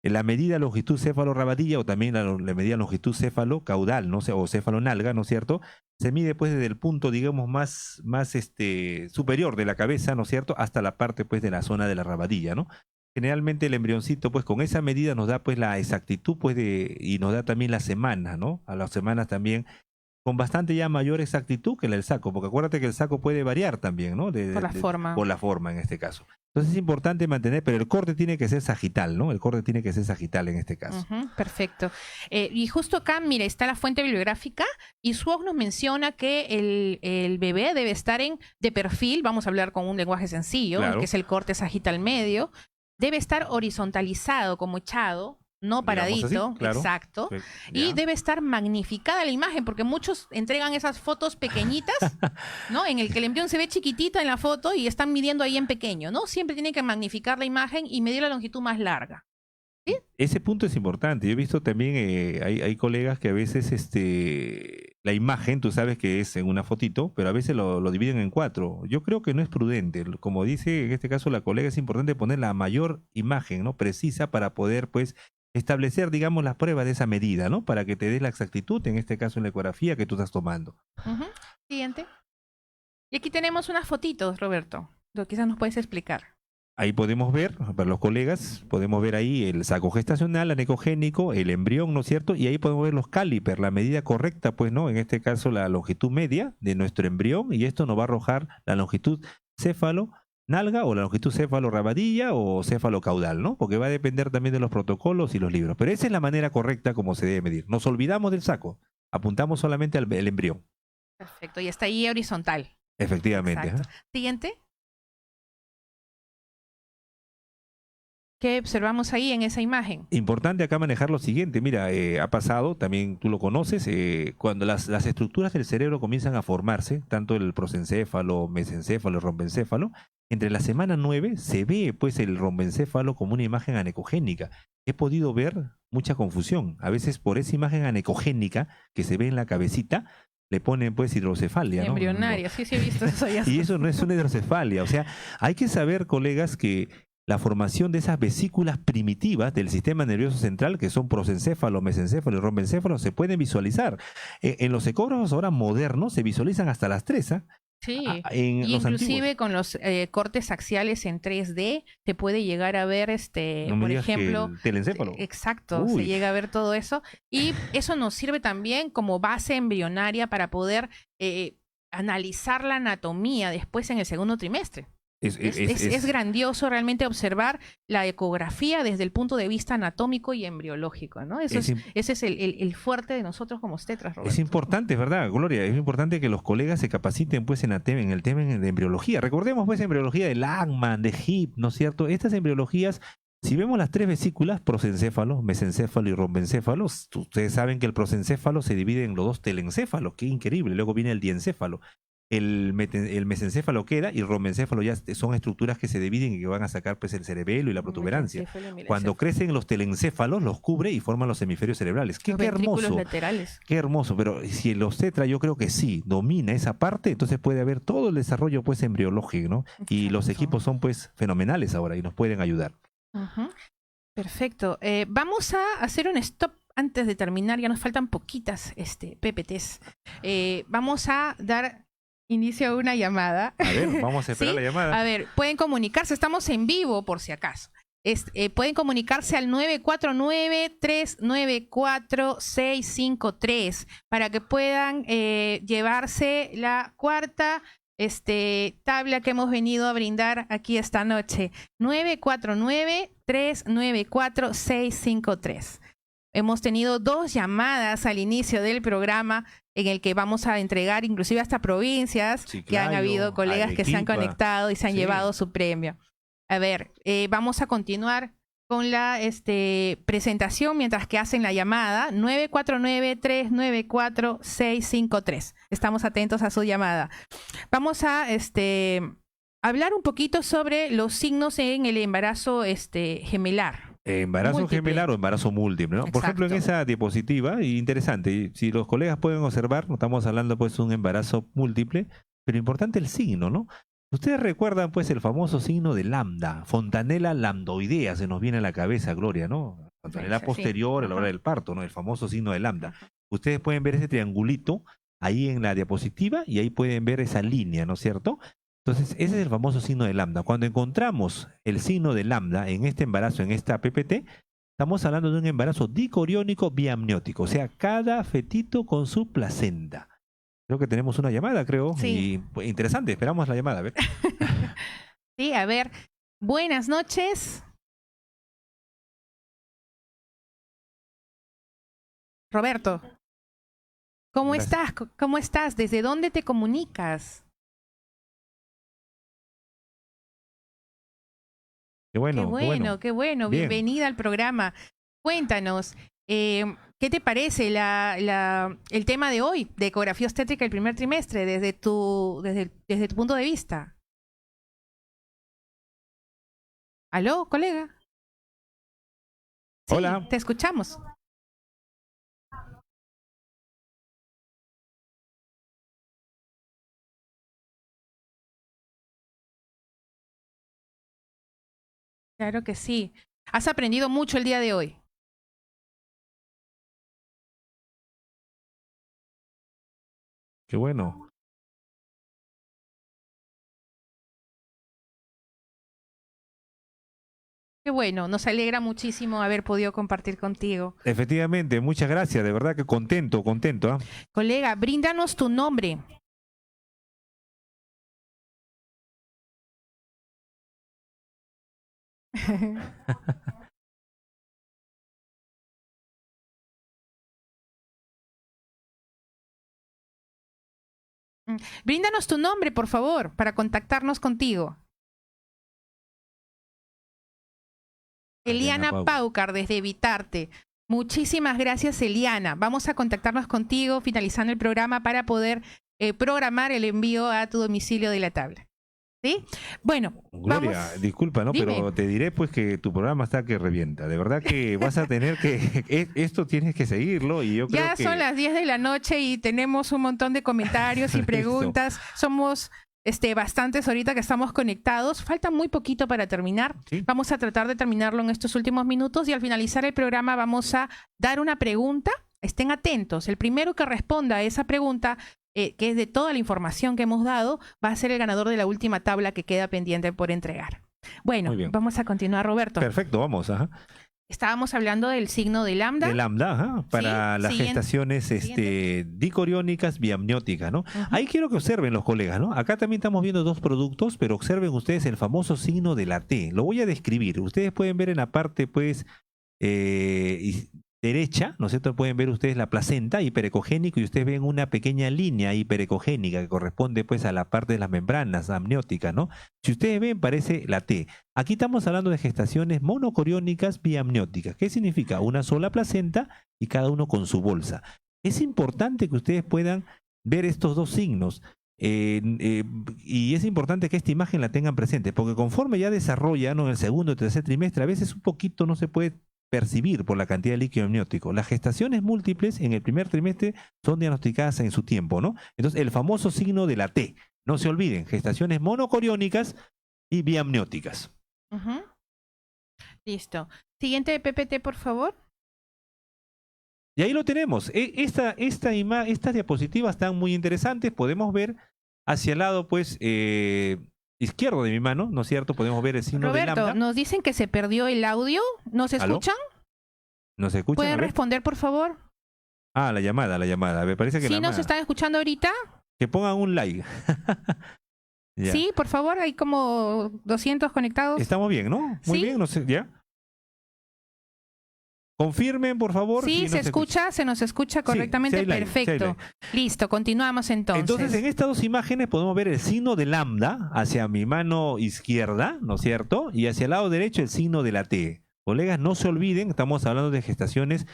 En la medida longitud céfalo-rabadilla o también la medida longitud céfalo-caudal, ¿no? O céfalo-nalga, ¿no es cierto? Se mide pues desde el punto, digamos, más superior de la cabeza, ¿no es cierto? Hasta la parte pues de la zona de la rabadilla, ¿no? Generalmente el embrioncito pues con esa medida nos da pues la exactitud pues y nos da también las semanas, ¿no? A las semanas también con bastante ya mayor exactitud que la del saco, porque acuérdate que el saco puede variar también, ¿no? Por la forma. Por la forma en este caso. Entonces es importante mantener, pero el corte tiene que ser sagital, ¿no? El corte tiene que ser sagital en este caso. Perfecto. Y justo acá, mire, está la fuente bibliográfica y Swoog nos menciona que el bebé debe estar de perfil, vamos a hablar con un lenguaje sencillo, Claro. que es el corte sagital medio, debe estar horizontalizado como echado, no paradito, así, claro. exacto, y debe estar magnificada la imagen, porque muchos entregan esas fotos pequeñitas, ¿no? En el que el embrión se ve chiquitita en la foto y están midiendo ahí en pequeño, ¿no? Siempre tienen que magnificar la imagen y medir la longitud más larga. ¿Sí? Ese punto es importante. Yo he visto también, hay colegas que a veces la imagen, tú sabes que es en una fotito, pero a veces lo dividen en 4. Yo creo que no es prudente. Como dice en este caso la colega, es importante poner la mayor imagen, ¿no? Precisa para poder, pues, establecer, digamos, las pruebas de esa medida, ¿no? Para que te dé la exactitud, en este caso en la ecografía que tú estás tomando. Siguiente. Y aquí tenemos unas fotitos, Roberto. Quizás nos puedes explicar. Ahí podemos ver, para los colegas, podemos ver ahí el saco gestacional, anecogénico, el embrión, ¿no es cierto? Y ahí podemos ver los cálipers, la medida correcta, pues, ¿no? En este caso, la longitud media de nuestro embrión, y esto nos va a arrojar la longitud céfalo nalga o la longitud céfalo rabadilla o céfalo caudal, ¿no? Porque va a depender también de los protocolos y los libros. Pero esa es la manera correcta como se debe medir. Nos olvidamos del saco, apuntamos solamente al el embrión. Perfecto, y está ahí horizontal. Efectivamente. Exacto. Siguiente. ¿Qué observamos ahí en esa imagen? Importante acá manejar lo siguiente, mira, ha pasado, también tú lo conoces, cuando las estructuras del cerebro comienzan a formarse, tanto el prosencéfalo, mesencéfalo, rombencéfalo, entre la semana 9 se ve pues el rombencéfalo como una imagen anecogénica. He podido ver mucha confusión, a veces por esa imagen anecogénica que se ve en la cabecita, le ponen pues hidrocefalia, ¿no? Embrionaria, sí, sí he visto eso ya. Y eso no es una hidrocefalia, o sea, hay que saber, colegas, que la formación de esas vesículas primitivas del sistema nervioso central, que son prosencéfalo, mesencéfalo y rombencéfalo, se pueden visualizar. En los ecógrafos ahora modernos se visualizan hasta las 3, ¿ah? Sí, En y los inclusive antiguos. con los cortes axiales en 3D se puede llegar a ver, No me por digas que ejemplo, el telencéfalo. exacto, se Uy, llega a ver todo eso. Y eso nos sirve también como base embrionaria para poder analizar la anatomía después en el segundo trimestre. Es grandioso realmente observar la ecografía desde el punto de vista anatómico y embriológico, ¿no? es Ese es el fuerte de nosotros como tetras, Es Roberto. importante, ¿verdad, Gloria? Es importante que los colegas se capaciten pues en el tema de embriología. Recordemos pues embriología de Langman, de Hip, ¿no es cierto? Estas embriologías, si vemos las 3 vesículas, prosencéfalo, mesencéfalo y rombencéfalo, ustedes saben que el prosencéfalo se divide en los 2 telencéfalos, qué increíble. Luego viene el diencéfalo. El mesencéfalo queda y el rombencéfalo ya son estructuras que se dividen y que van a sacar pues el cerebelo y la protuberancia. Cuando crecen los telencéfalos, los cubre y forman los hemisferios cerebrales. Qué hermoso. Laterales. Qué hermoso, pero si el obstetra yo creo que sí domina esa parte, entonces puede haber todo el desarrollo pues embriológico, ¿no? Y los equipos son pues fenomenales ahora y nos pueden ayudar. Perfecto. Vamos a hacer un stop antes de terminar, ya nos faltan poquitas PPTs. Vamos a dar inicio a una llamada. A ver, vamos a esperar ¿Sí? la llamada. A ver, pueden comunicarse, estamos en vivo por si acaso. Pueden comunicarse al 949-394-653 para que puedan llevarse la cuarta tabla que hemos venido a brindar aquí esta noche. 949-394-653. Hemos tenido 2 llamadas al inicio del programa en el que vamos a entregar inclusive hasta provincias, Chiclayo, que han habido colegas que se han Arequipa, conectado y se han llevado su premio. A ver, vamos a continuar con la presentación mientras que hacen la llamada. 949-394-653. Estamos atentos a su llamada. Vamos a hablar un poquito sobre los signos en el embarazo gemelar. Embarazo Múltiple. gemelar o embarazo múltiple, ¿no? Por ejemplo, en esa diapositiva, interesante, si los colegas pueden observar, no estamos hablando pues de un embarazo múltiple, pero importante el signo, ¿no? Ustedes recuerdan pues el famoso signo de lambda, fontanela lambdoidea, se nos viene a la cabeza, Gloria, ¿no? Fontanela posterior a la hora del parto, ¿no? El famoso signo de lambda. Ustedes pueden ver ese triangulito ahí en la diapositiva y ahí pueden ver esa línea, ¿no es cierto? Entonces, ese es el famoso signo de lambda. Cuando encontramos el signo de lambda en este embarazo, en esta PPT, estamos hablando de un embarazo dicoriónico biamniótico, o sea, cada fetito con su placenta. Creo que tenemos una llamada, creo. Sí. Y pues, interesante, esperamos la llamada. A ver. Sí, a ver. Buenas noches. Roberto. ¿Cómo estás? ¿Cómo estás? ¿Desde dónde te comunicas? Qué bueno, qué bueno. Bienvenida al programa. Cuéntanos, ¿qué te parece el tema de hoy de ecografía obstétrica el primer trimestre desde tu punto de vista? ¿Aló, colega? Sí, hola. te escuchamos. Claro que sí. ¿Has aprendido mucho el día de hoy? Qué bueno. Qué bueno, nos alegra muchísimo haber podido compartir contigo. Efectivamente, muchas gracias, de verdad que contento, contento. ¿Ah? Colega, bríndanos tu nombre. Bríndanos tu nombre, por favor, para contactarnos contigo. Eliana Paucar, desde Vitarte. Muchísimas gracias, Eliana. Vamos a contactarnos contigo finalizando el programa para poder programar el envío a tu domicilio de la tabla. ¿Sí? Bueno, Gloria, vamos. disculpa, ¿no? Dime. Pero te diré pues que tu programa está que revienta. De verdad que vas a tener que... Esto tienes que seguirlo y yo creo Ya que... son las 10 de la noche y tenemos un montón de comentarios y Listo. preguntas. Somos bastantes ahorita que estamos conectados. Falta muy poquito para terminar. Sí. Vamos a tratar de terminarlo en estos últimos minutos y al finalizar el programa vamos a dar una pregunta. Estén atentos. El primero que responda a esa pregunta, que es de toda la información que hemos dado, va a ser el ganador de la última tabla que queda pendiente por entregar. Bueno, Muy bien. vamos a continuar, Roberto. Perfecto, vamos. Ajá. Estábamos hablando del signo de lambda. De lambda, ajá, para Sí, las siguiente. gestaciones dicoriónicas biamnióticas, ¿no? Ujú. Ahí quiero que observen los colegas, ¿no? Acá también estamos viendo dos productos, pero observen ustedes el famoso signo de la T. Lo voy a describir. Ustedes pueden ver en la parte, pues, derecha, ¿no es cierto? Pueden ver ustedes la placenta hiperecogénico y ustedes ven una pequeña línea hiperecogénica que corresponde, pues, a la parte de las membranas amnióticas, ¿no? Si ustedes ven, parece la T. Aquí estamos hablando de gestaciones monocoriónicas biamnióticas. ¿Qué significa? Una sola placenta y cada uno con su bolsa. Es importante que ustedes puedan ver estos dos signos. Y es importante que esta imagen la tengan presente, porque conforme ya desarrolla, ¿no? En el segundo o tercer trimestre, a veces un poquito no se puede percibir por la cantidad de líquido amniótico. Las gestaciones múltiples en el primer trimestre son diagnosticadas en su tiempo, ¿no? Entonces, el famoso signo de la T. No se olviden, gestaciones monocoriónicas y biamnióticas. Ujú. Listo. Siguiente PPT, por favor. Y ahí lo tenemos. Estas diapositivas están muy interesantes. Podemos ver hacia el lado, pues, izquierdo de mi mano, ¿no es cierto? Podemos ver el signo de Roberto, lambda. nos dicen que se perdió el audio. ¿Nos ¿Aló? escuchan? ¿Nos escuchan? A ¿Pueden ver. responder, por favor? Ah, la llamada. Me parece que ¿Sí la nos llamada. están escuchando ahorita? Que pongan un like. Ya. Sí, por favor. Hay como 200 conectados. Estamos bien, ¿no? Muy Sí. bien, no sé, ¿ya? Confirmen, por favor. Sí, si se nos escucha, se nos escucha correctamente. sí hay like, sí hay Perfecto. Listo, continuamos entonces. Entonces, en estas dos imágenes podemos ver el signo de lambda hacia mi mano izquierda, ¿no es cierto? Y hacia el lado derecho el signo de la T. Colegas, no se olviden, estamos hablando de gestaciones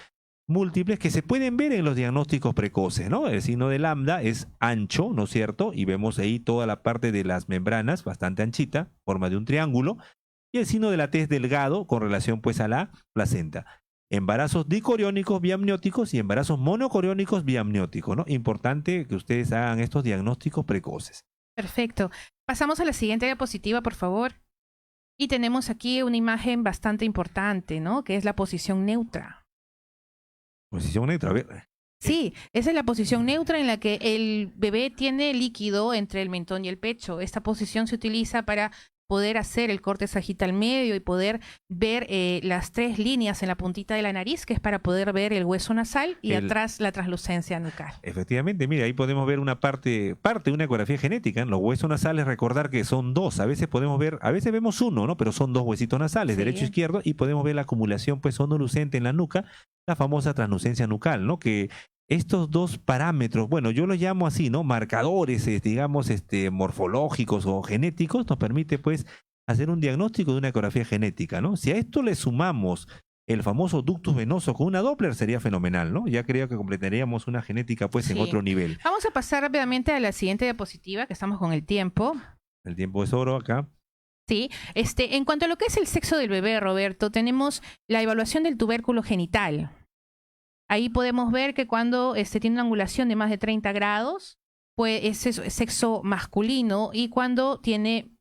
múltiples que se pueden ver en los diagnósticos precoces, ¿no? El signo de lambda es ancho, ¿no es cierto? Y vemos ahí toda la parte de las membranas, bastante anchita, forma de un triángulo. Y el signo de la T es delgado con relación, pues, a la placenta. Embarazos dicoriónicos biamnióticos y embarazos monocoriónicos biamnióticos, ¿no? Importante que ustedes hagan estos diagnósticos precoces. Perfecto. Pasamos a la siguiente diapositiva, por favor. Y tenemos aquí una imagen bastante importante, ¿no? Que es la posición neutra. Posición neutra, a ver. Sí, esa es la posición neutra en la que el bebé tiene líquido entre el mentón y el pecho. Esta posición se utiliza para poder hacer el corte sagital medio y poder ver las tres líneas en la puntita de la nariz, que es para poder ver el hueso nasal y atrás la translucencia nucal. Efectivamente, mira, ahí podemos ver una parte de una ecografía genética. En los huesos nasales, recordar que son dos. A veces podemos ver, a veces vemos uno, ¿no? Pero son dos huesitos nasales, Sí. derecho e izquierdo, y podemos ver la acumulación, pues, sonolucente en la nuca, la famosa translucencia nucal, ¿no? Que estos dos parámetros, bueno, yo los llamo así, ¿no? Marcadores, digamos, morfológicos o genéticos, nos permite, pues, hacer un diagnóstico de una ecografía genética, ¿no? Si a esto le sumamos el famoso ductus venoso con una Doppler, sería fenomenal, ¿no? Ya creo que completaríamos una genética, pues, en Sí. otro nivel. Vamos a pasar rápidamente a la siguiente diapositiva, que estamos con el tiempo. El tiempo es oro acá. Sí, en cuanto a lo que es el sexo del bebé, Roberto, tenemos la evaluación del tubérculo genital. Ahí podemos ver que cuando tiene una angulación de más de 30 grados, pues es sexo masculino, y cuando tiene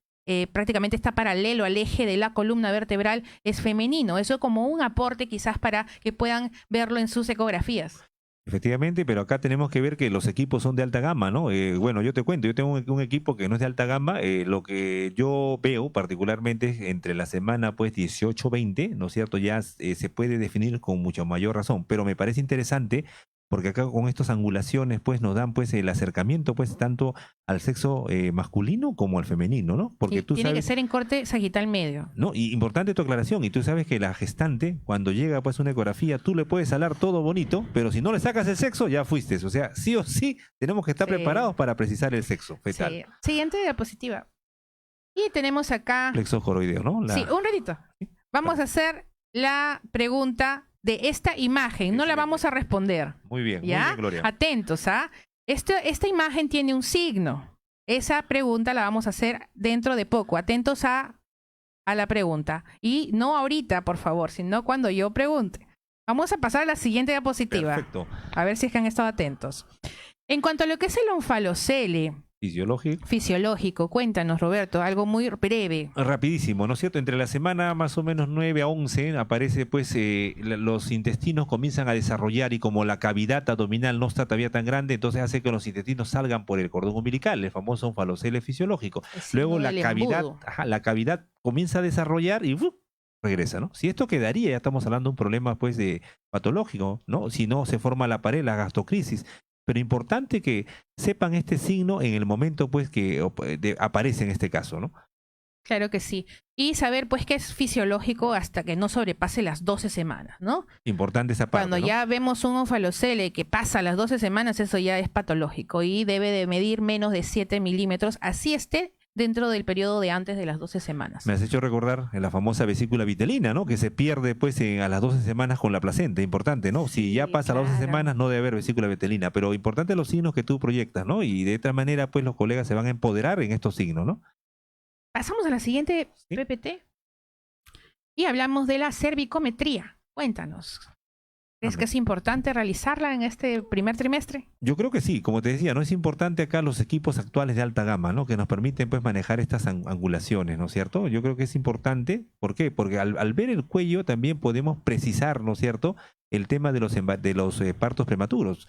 prácticamente está paralelo al eje de la columna vertebral es femenino. Eso como un aporte quizás para que puedan verlo en sus ecografías. Efectivamente, pero acá tenemos que ver que los equipos son de alta gama, ¿no? Bueno, yo te cuento, yo tengo un equipo que no es de alta gama, lo que yo veo particularmente es entre la semana pues 18-20, ¿no es cierto? Ya se puede definir con mucha mayor razón, pero me parece interesante porque acá con estas angulaciones pues nos dan pues el acercamiento pues tanto al sexo masculino como al femenino, ¿no? Porque Sí, tú tiene que sabes... ser en corte sagital medio. No, y importante tu aclaración, y tú sabes que la gestante, cuando llega pues una ecografía, tú le puedes hablar todo bonito, pero si no le sacas el sexo, ya fuiste. O sea, sí o sí, tenemos que estar Sí. preparados para precisar el sexo fetal. Sí. Siguiente diapositiva. Y tenemos acá... Plexo coroideo, ¿no? Sí, un ratito. Vamos a hacer la pregunta de esta imagen. No la Excelente. vamos a responder. Muy bien, ¿Ya? Gloria. Atentos, ¿ah? Esta imagen tiene un signo. Esa pregunta la vamos a hacer dentro de poco. Atentos a la pregunta. Y no ahorita, por favor, sino cuando yo pregunte. Vamos a pasar a la siguiente diapositiva. Perfecto. A ver si es que han estado atentos. En cuanto a lo que es el onfalocele Fisiológico. fisiológico, cuéntanos, Roberto, algo muy breve. Rapidísimo, ¿no es cierto? Entre la semana más o menos 9 a 11 aparece pues los intestinos comienzan a desarrollar y como la cavidad abdominal no está todavía tan grande, entonces hace que los intestinos salgan por el cordón umbilical, el famoso onfalocele fisiológico. El signo Luego del embudo. la cavidad comienza a desarrollar y ¡uf! Regresa, ¿no? Si esto quedaría, ya estamos hablando de un problema pues de patológico, ¿no? Si no se forma la pared, la gastocrisis. Pero importante que sepan este signo en el momento pues que aparece en este caso, ¿no? Claro que sí. Y saber pues que es fisiológico hasta que no sobrepase las 12 semanas, ¿no? Importante esa parte, Cuando ¿no? ya vemos un onfalocele que pasa las 12 semanas, eso ya es patológico y debe de medir menos de 7 milímetros, así esté dentro del periodo de antes de las 12 semanas. Me has hecho recordar en la famosa vesícula vitelina, ¿no? Que se pierde pues a las 12 semanas con la placenta, importante, ¿no? Si Sí, ya pasa las 12 claro. semanas no debe haber vesícula vitelina, pero importante los signos que tú proyectas, ¿no? Y de esta manera pues los colegas se van a empoderar en estos signos, ¿no? Pasamos a la siguiente Sí. PPT y hablamos de la cervicometría. Cuéntanos. ¿Crees que es importante realizarla en este primer trimestre? Yo creo que sí, como te decía, no es importante acá los equipos actuales de alta gama, ¿no? Que nos permiten pues manejar estas angulaciones, ¿no es cierto? Yo creo que es importante, ¿por qué? Porque al ver el cuello también podemos precisar, ¿no es cierto? El tema de los partos prematuros.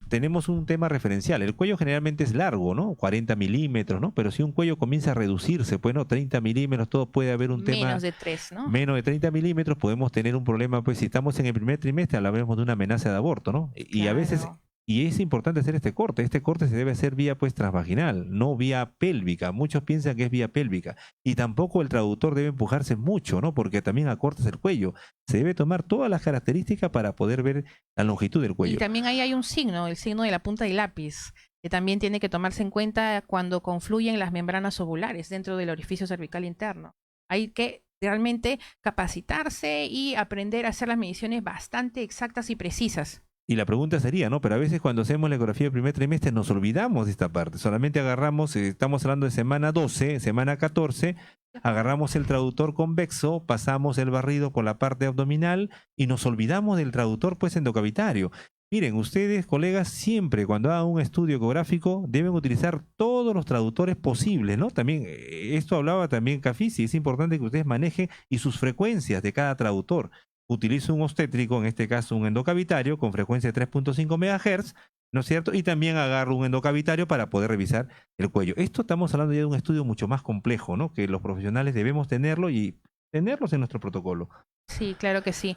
Tenemos un tema referencial. El cuello generalmente es largo, ¿no? 40 milímetros, ¿no? Pero si un cuello comienza a reducirse, pues, ¿no? 30 milímetros, todo puede haber un tema... Menos de 3, ¿no? Menos de 30 milímetros podemos tener un problema, pues si estamos en el primer trimestre hablaremos de una amenaza de aborto, ¿no? Y a veces, Claro. y es importante hacer este corte se debe hacer vía pues transvaginal, no vía pélvica, muchos piensan que es vía pélvica, y tampoco el traductor debe empujarse mucho, ¿no? Porque también acortas el cuello, se debe tomar todas las características para poder ver la longitud del Y cuello. también ahí hay un signo, el signo de la punta del lápiz, que también tiene que tomarse en cuenta cuando confluyen las membranas ovulares dentro del orificio cervical interno. Hay que realmente capacitarse y aprender a hacer las mediciones bastante exactas y precisas. Y la pregunta sería, ¿no? Pero a veces cuando hacemos la ecografía del primer trimestre nos olvidamos de esta parte. Solamente agarramos, estamos hablando de semana 12, semana 14, agarramos el traductor convexo, pasamos el barrido con la parte abdominal y nos olvidamos del traductor pues endocavitario. Miren, ustedes, colegas, siempre cuando hagan un estudio ecográfico deben utilizar todos los traductores posibles, ¿no? También, esto hablaba también Cafisi, es importante que ustedes manejen y sus frecuencias de cada traductor. Utilizo un obstétrico, en este caso un endocavitario, con frecuencia de 3.5 MHz, ¿no es cierto? Y también agarro un endocavitario para poder revisar el cuello. Esto estamos hablando ya de un estudio mucho más complejo, ¿no? Que los profesionales debemos tenerlo y tenerlos en nuestro protocolo. Sí, claro que sí.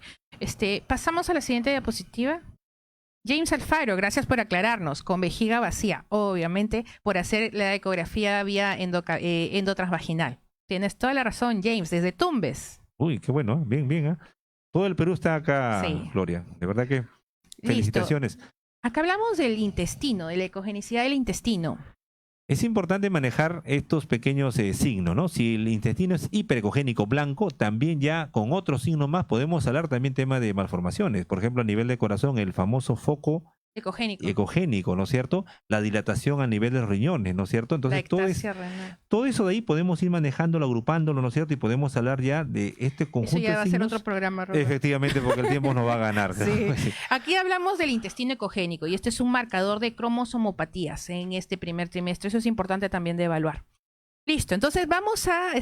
Pasamos a la siguiente diapositiva. James Alfaro, gracias por aclararnos, con vejiga vacía, obviamente, por hacer la ecografía vía endotransvaginal. Tienes toda la razón, James, desde Tumbes. Uy, qué bueno, bien, bien, ¿eh? Todo el Perú está acá, Sí. Gloria. De verdad que felicitaciones. Listo. Acá hablamos del intestino, de la ecogenicidad del intestino. Es importante manejar estos pequeños signos, ¿no? Si el intestino es hiperecogénico blanco, también ya con otros signos más podemos hablar también tema de malformaciones. Por ejemplo, a nivel de corazón, el famoso foco Ecogénico. ecogénico, ¿no es cierto? La dilatación a nivel de los riñones, ¿no es cierto? La Entonces, ectasia renal. todo eso de ahí podemos ir manejándolo, agrupándolo, ¿no es cierto? Y podemos hablar ya de este conjunto Eso ya va de a ser signos. otro programa, Roberto. Efectivamente, porque el tiempo nos va a ganar. Sí. Sí. Aquí hablamos del intestino ecogénico y este es un marcador de cromosomopatías en este primer trimestre. Eso es importante también de evaluar. Listo, entonces vamos a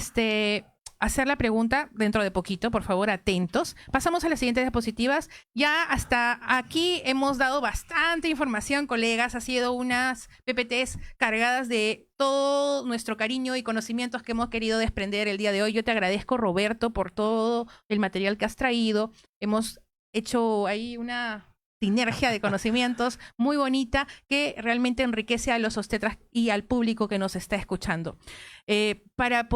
hacer la pregunta dentro de poquito, por favor, atentos. Pasamos a las siguientes diapositivas. Ya hasta aquí hemos dado bastante información, colegas. Ha sido unas PPTs cargadas de todo nuestro cariño y conocimientos que hemos querido desprender el día de hoy. Yo te agradezco, Roberto, por todo el material que has traído. Hemos hecho ahí una sinergia de conocimientos muy bonita que realmente enriquece a los obstetras y al público que nos está escuchando. Para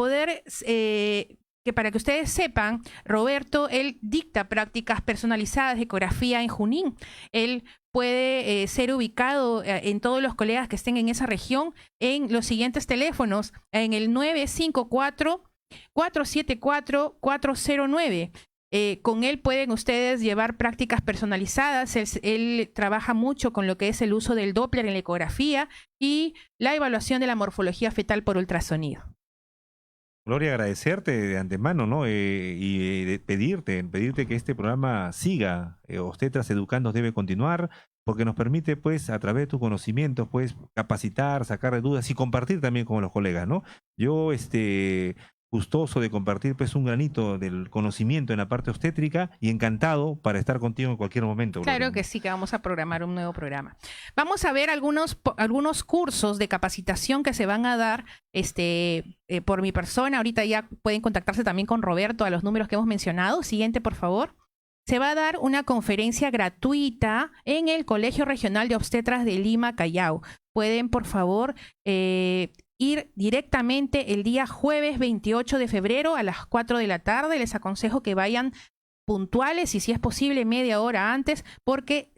que ustedes sepan, Roberto, él dicta prácticas personalizadas de ecografía en Junín. Él puede ser ubicado en todos los colegas que estén en esa región en los siguientes teléfonos, en el 954-474-409. Con él pueden ustedes llevar prácticas personalizadas. Él trabaja mucho con lo que es el uso del Doppler en la ecografía y la evaluación de la morfología fetal por ultrasonido. Gloria, agradecerte de antemano, ¿no? Y pedirte que este programa siga. Obstetras Educandos debe continuar porque nos permite, pues, a través de tus conocimientos, pues, capacitar, sacar de dudas y compartir también con los colegas, ¿no? Yo, gustoso de compartir, pues, un granito del conocimiento en la parte obstétrica y encantado para estar contigo en cualquier momento. Claro Gloria. que sí, que vamos a programar un nuevo programa. Vamos a ver algunos cursos de capacitación que se van a dar por mi persona. Ahorita ya pueden contactarse también con Roberto a los números que hemos mencionado. Siguiente, por favor. Se va a dar una conferencia gratuita en el Colegio Regional de Obstetras de Lima, Callao. Pueden, por favor, ir directamente el día jueves 28 de febrero a las 4 de la tarde. Les aconsejo que vayan puntuales y si es posible media hora antes porque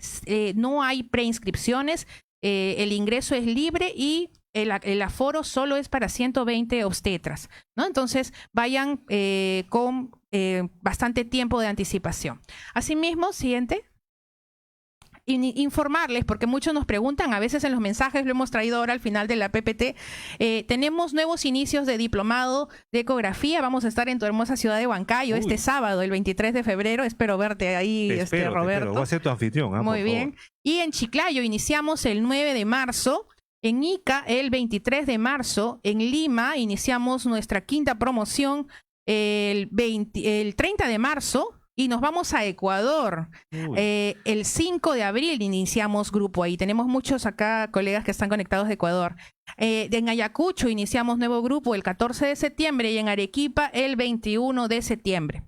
no hay preinscripciones, el ingreso es libre y el aforo solo es para 120 obstetras, ¿no? Entonces vayan con bastante tiempo de anticipación. Asimismo, siguiente. Informarles, porque muchos nos preguntan, a veces en los mensajes lo hemos traído ahora al final de la PPT, tenemos nuevos inicios de diplomado de ecografía. Vamos a estar en tu hermosa ciudad de Huancayo este sábado, el 23 de febrero. Espero verte ahí, Roberto. Voy a ser tu anfitrión. Muy bien. Y en Chiclayo iniciamos el 9 de marzo. En Ica, el 23 de marzo. En Lima iniciamos nuestra quinta promoción el 30 de marzo. Y nos vamos a Ecuador. El 5 de abril iniciamos grupo ahí. Tenemos muchos acá colegas que están conectados de Ecuador. En Ayacucho iniciamos nuevo grupo el 14 de septiembre y en Arequipa el 21 de septiembre.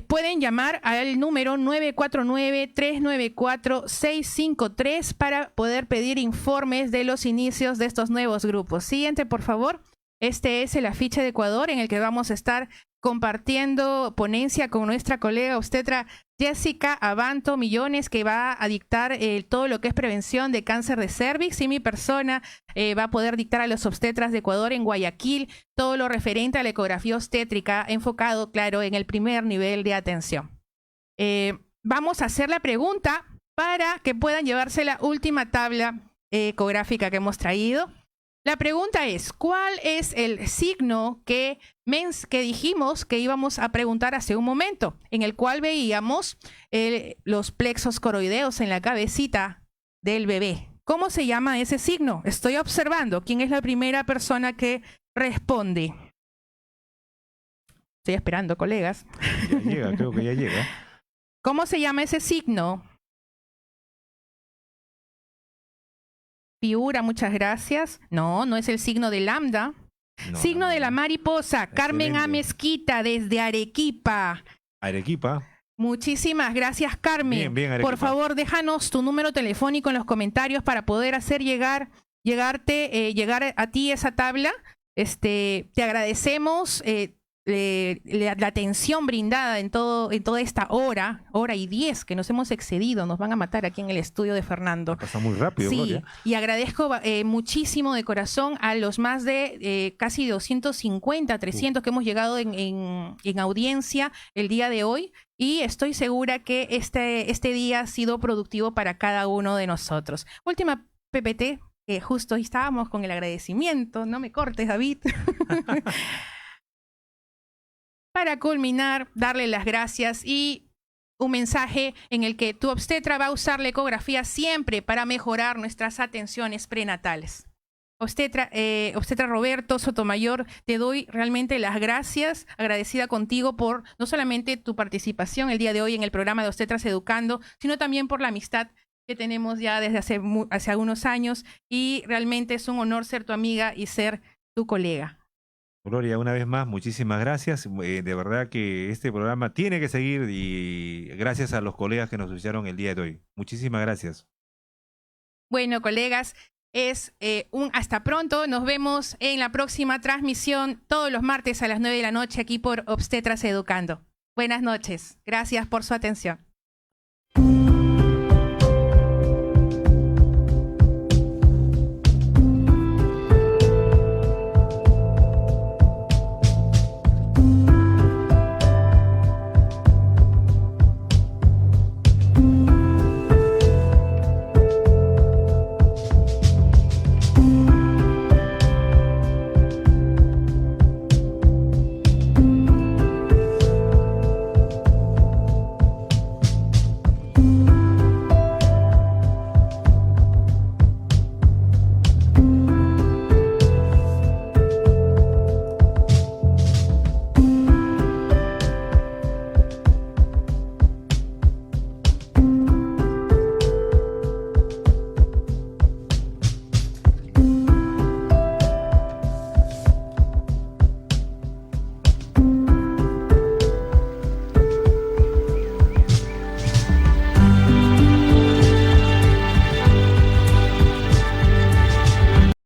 Pueden llamar al número 949-394-653 para poder pedir informes de los inicios de estos nuevos grupos. Siguiente, por favor. Este es el afiche de Ecuador en el que vamos a estar compartiendo ponencia con nuestra colega obstetra Jessica Abanto Millones, que va a dictar todo lo que es prevención de cáncer de cervix, y mi persona va a poder dictar a los obstetras de Ecuador en Guayaquil todo lo referente a la ecografía obstétrica, enfocado, claro, en el primer nivel de atención. Vamos a hacer la pregunta para que puedan llevarse la última tabla ecográfica que hemos traído. La pregunta es, ¿cuál es el signo que dijimos que íbamos a preguntar hace un momento? En el cual veíamos los plexos coroideos en la cabecita del bebé. ¿Cómo se llama ese signo? Estoy observando. ¿Quién es la primera persona que responde? Estoy esperando, colegas. Ya llega, creo que ya llega. ¿Cómo se llama ese signo? Piura, muchas gracias. No, no es el signo de lambda. No, signo de la mariposa. Excelente. Carmen A. Mezquita, desde Arequipa. Arequipa. Muchísimas gracias, Carmen. Bien, Arequipa. Por favor, déjanos tu número telefónico en los comentarios para poder hacer llegar a ti esa tabla. Te agradecemos la atención brindada en toda esta hora y 10 que nos hemos excedido. Nos van a matar aquí en el estudio de Fernando. Pasa muy rápido, sí, Gloria. Y agradezco muchísimo de corazón a los más de casi 250, 300 que hemos llegado en audiencia el día de hoy. Y estoy segura que este día ha sido productivo para cada uno de nosotros. Última PPT, que justo estábamos con el agradecimiento. No me cortes, David. Para culminar, darle las gracias y un mensaje en el que tu obstetra va a usar la ecografía siempre para mejorar nuestras atenciones prenatales. Obstetra Roberto Sotomayor, te doy realmente las gracias, agradecida contigo por no solamente tu participación el día de hoy en el programa de Obstetras Educando, sino también por la amistad que tenemos ya desde hace algunos años, y realmente es un honor ser tu amiga y ser tu colega. Gloria, una vez más, muchísimas gracias. De verdad que este programa tiene que seguir y gracias a los colegas que nos escucharon el día de hoy. Muchísimas gracias. Bueno, colegas, es un hasta pronto. Nos vemos en la próxima transmisión todos los martes a las 9 de la noche aquí por Obstetras Educando. Buenas noches. Gracias por su atención.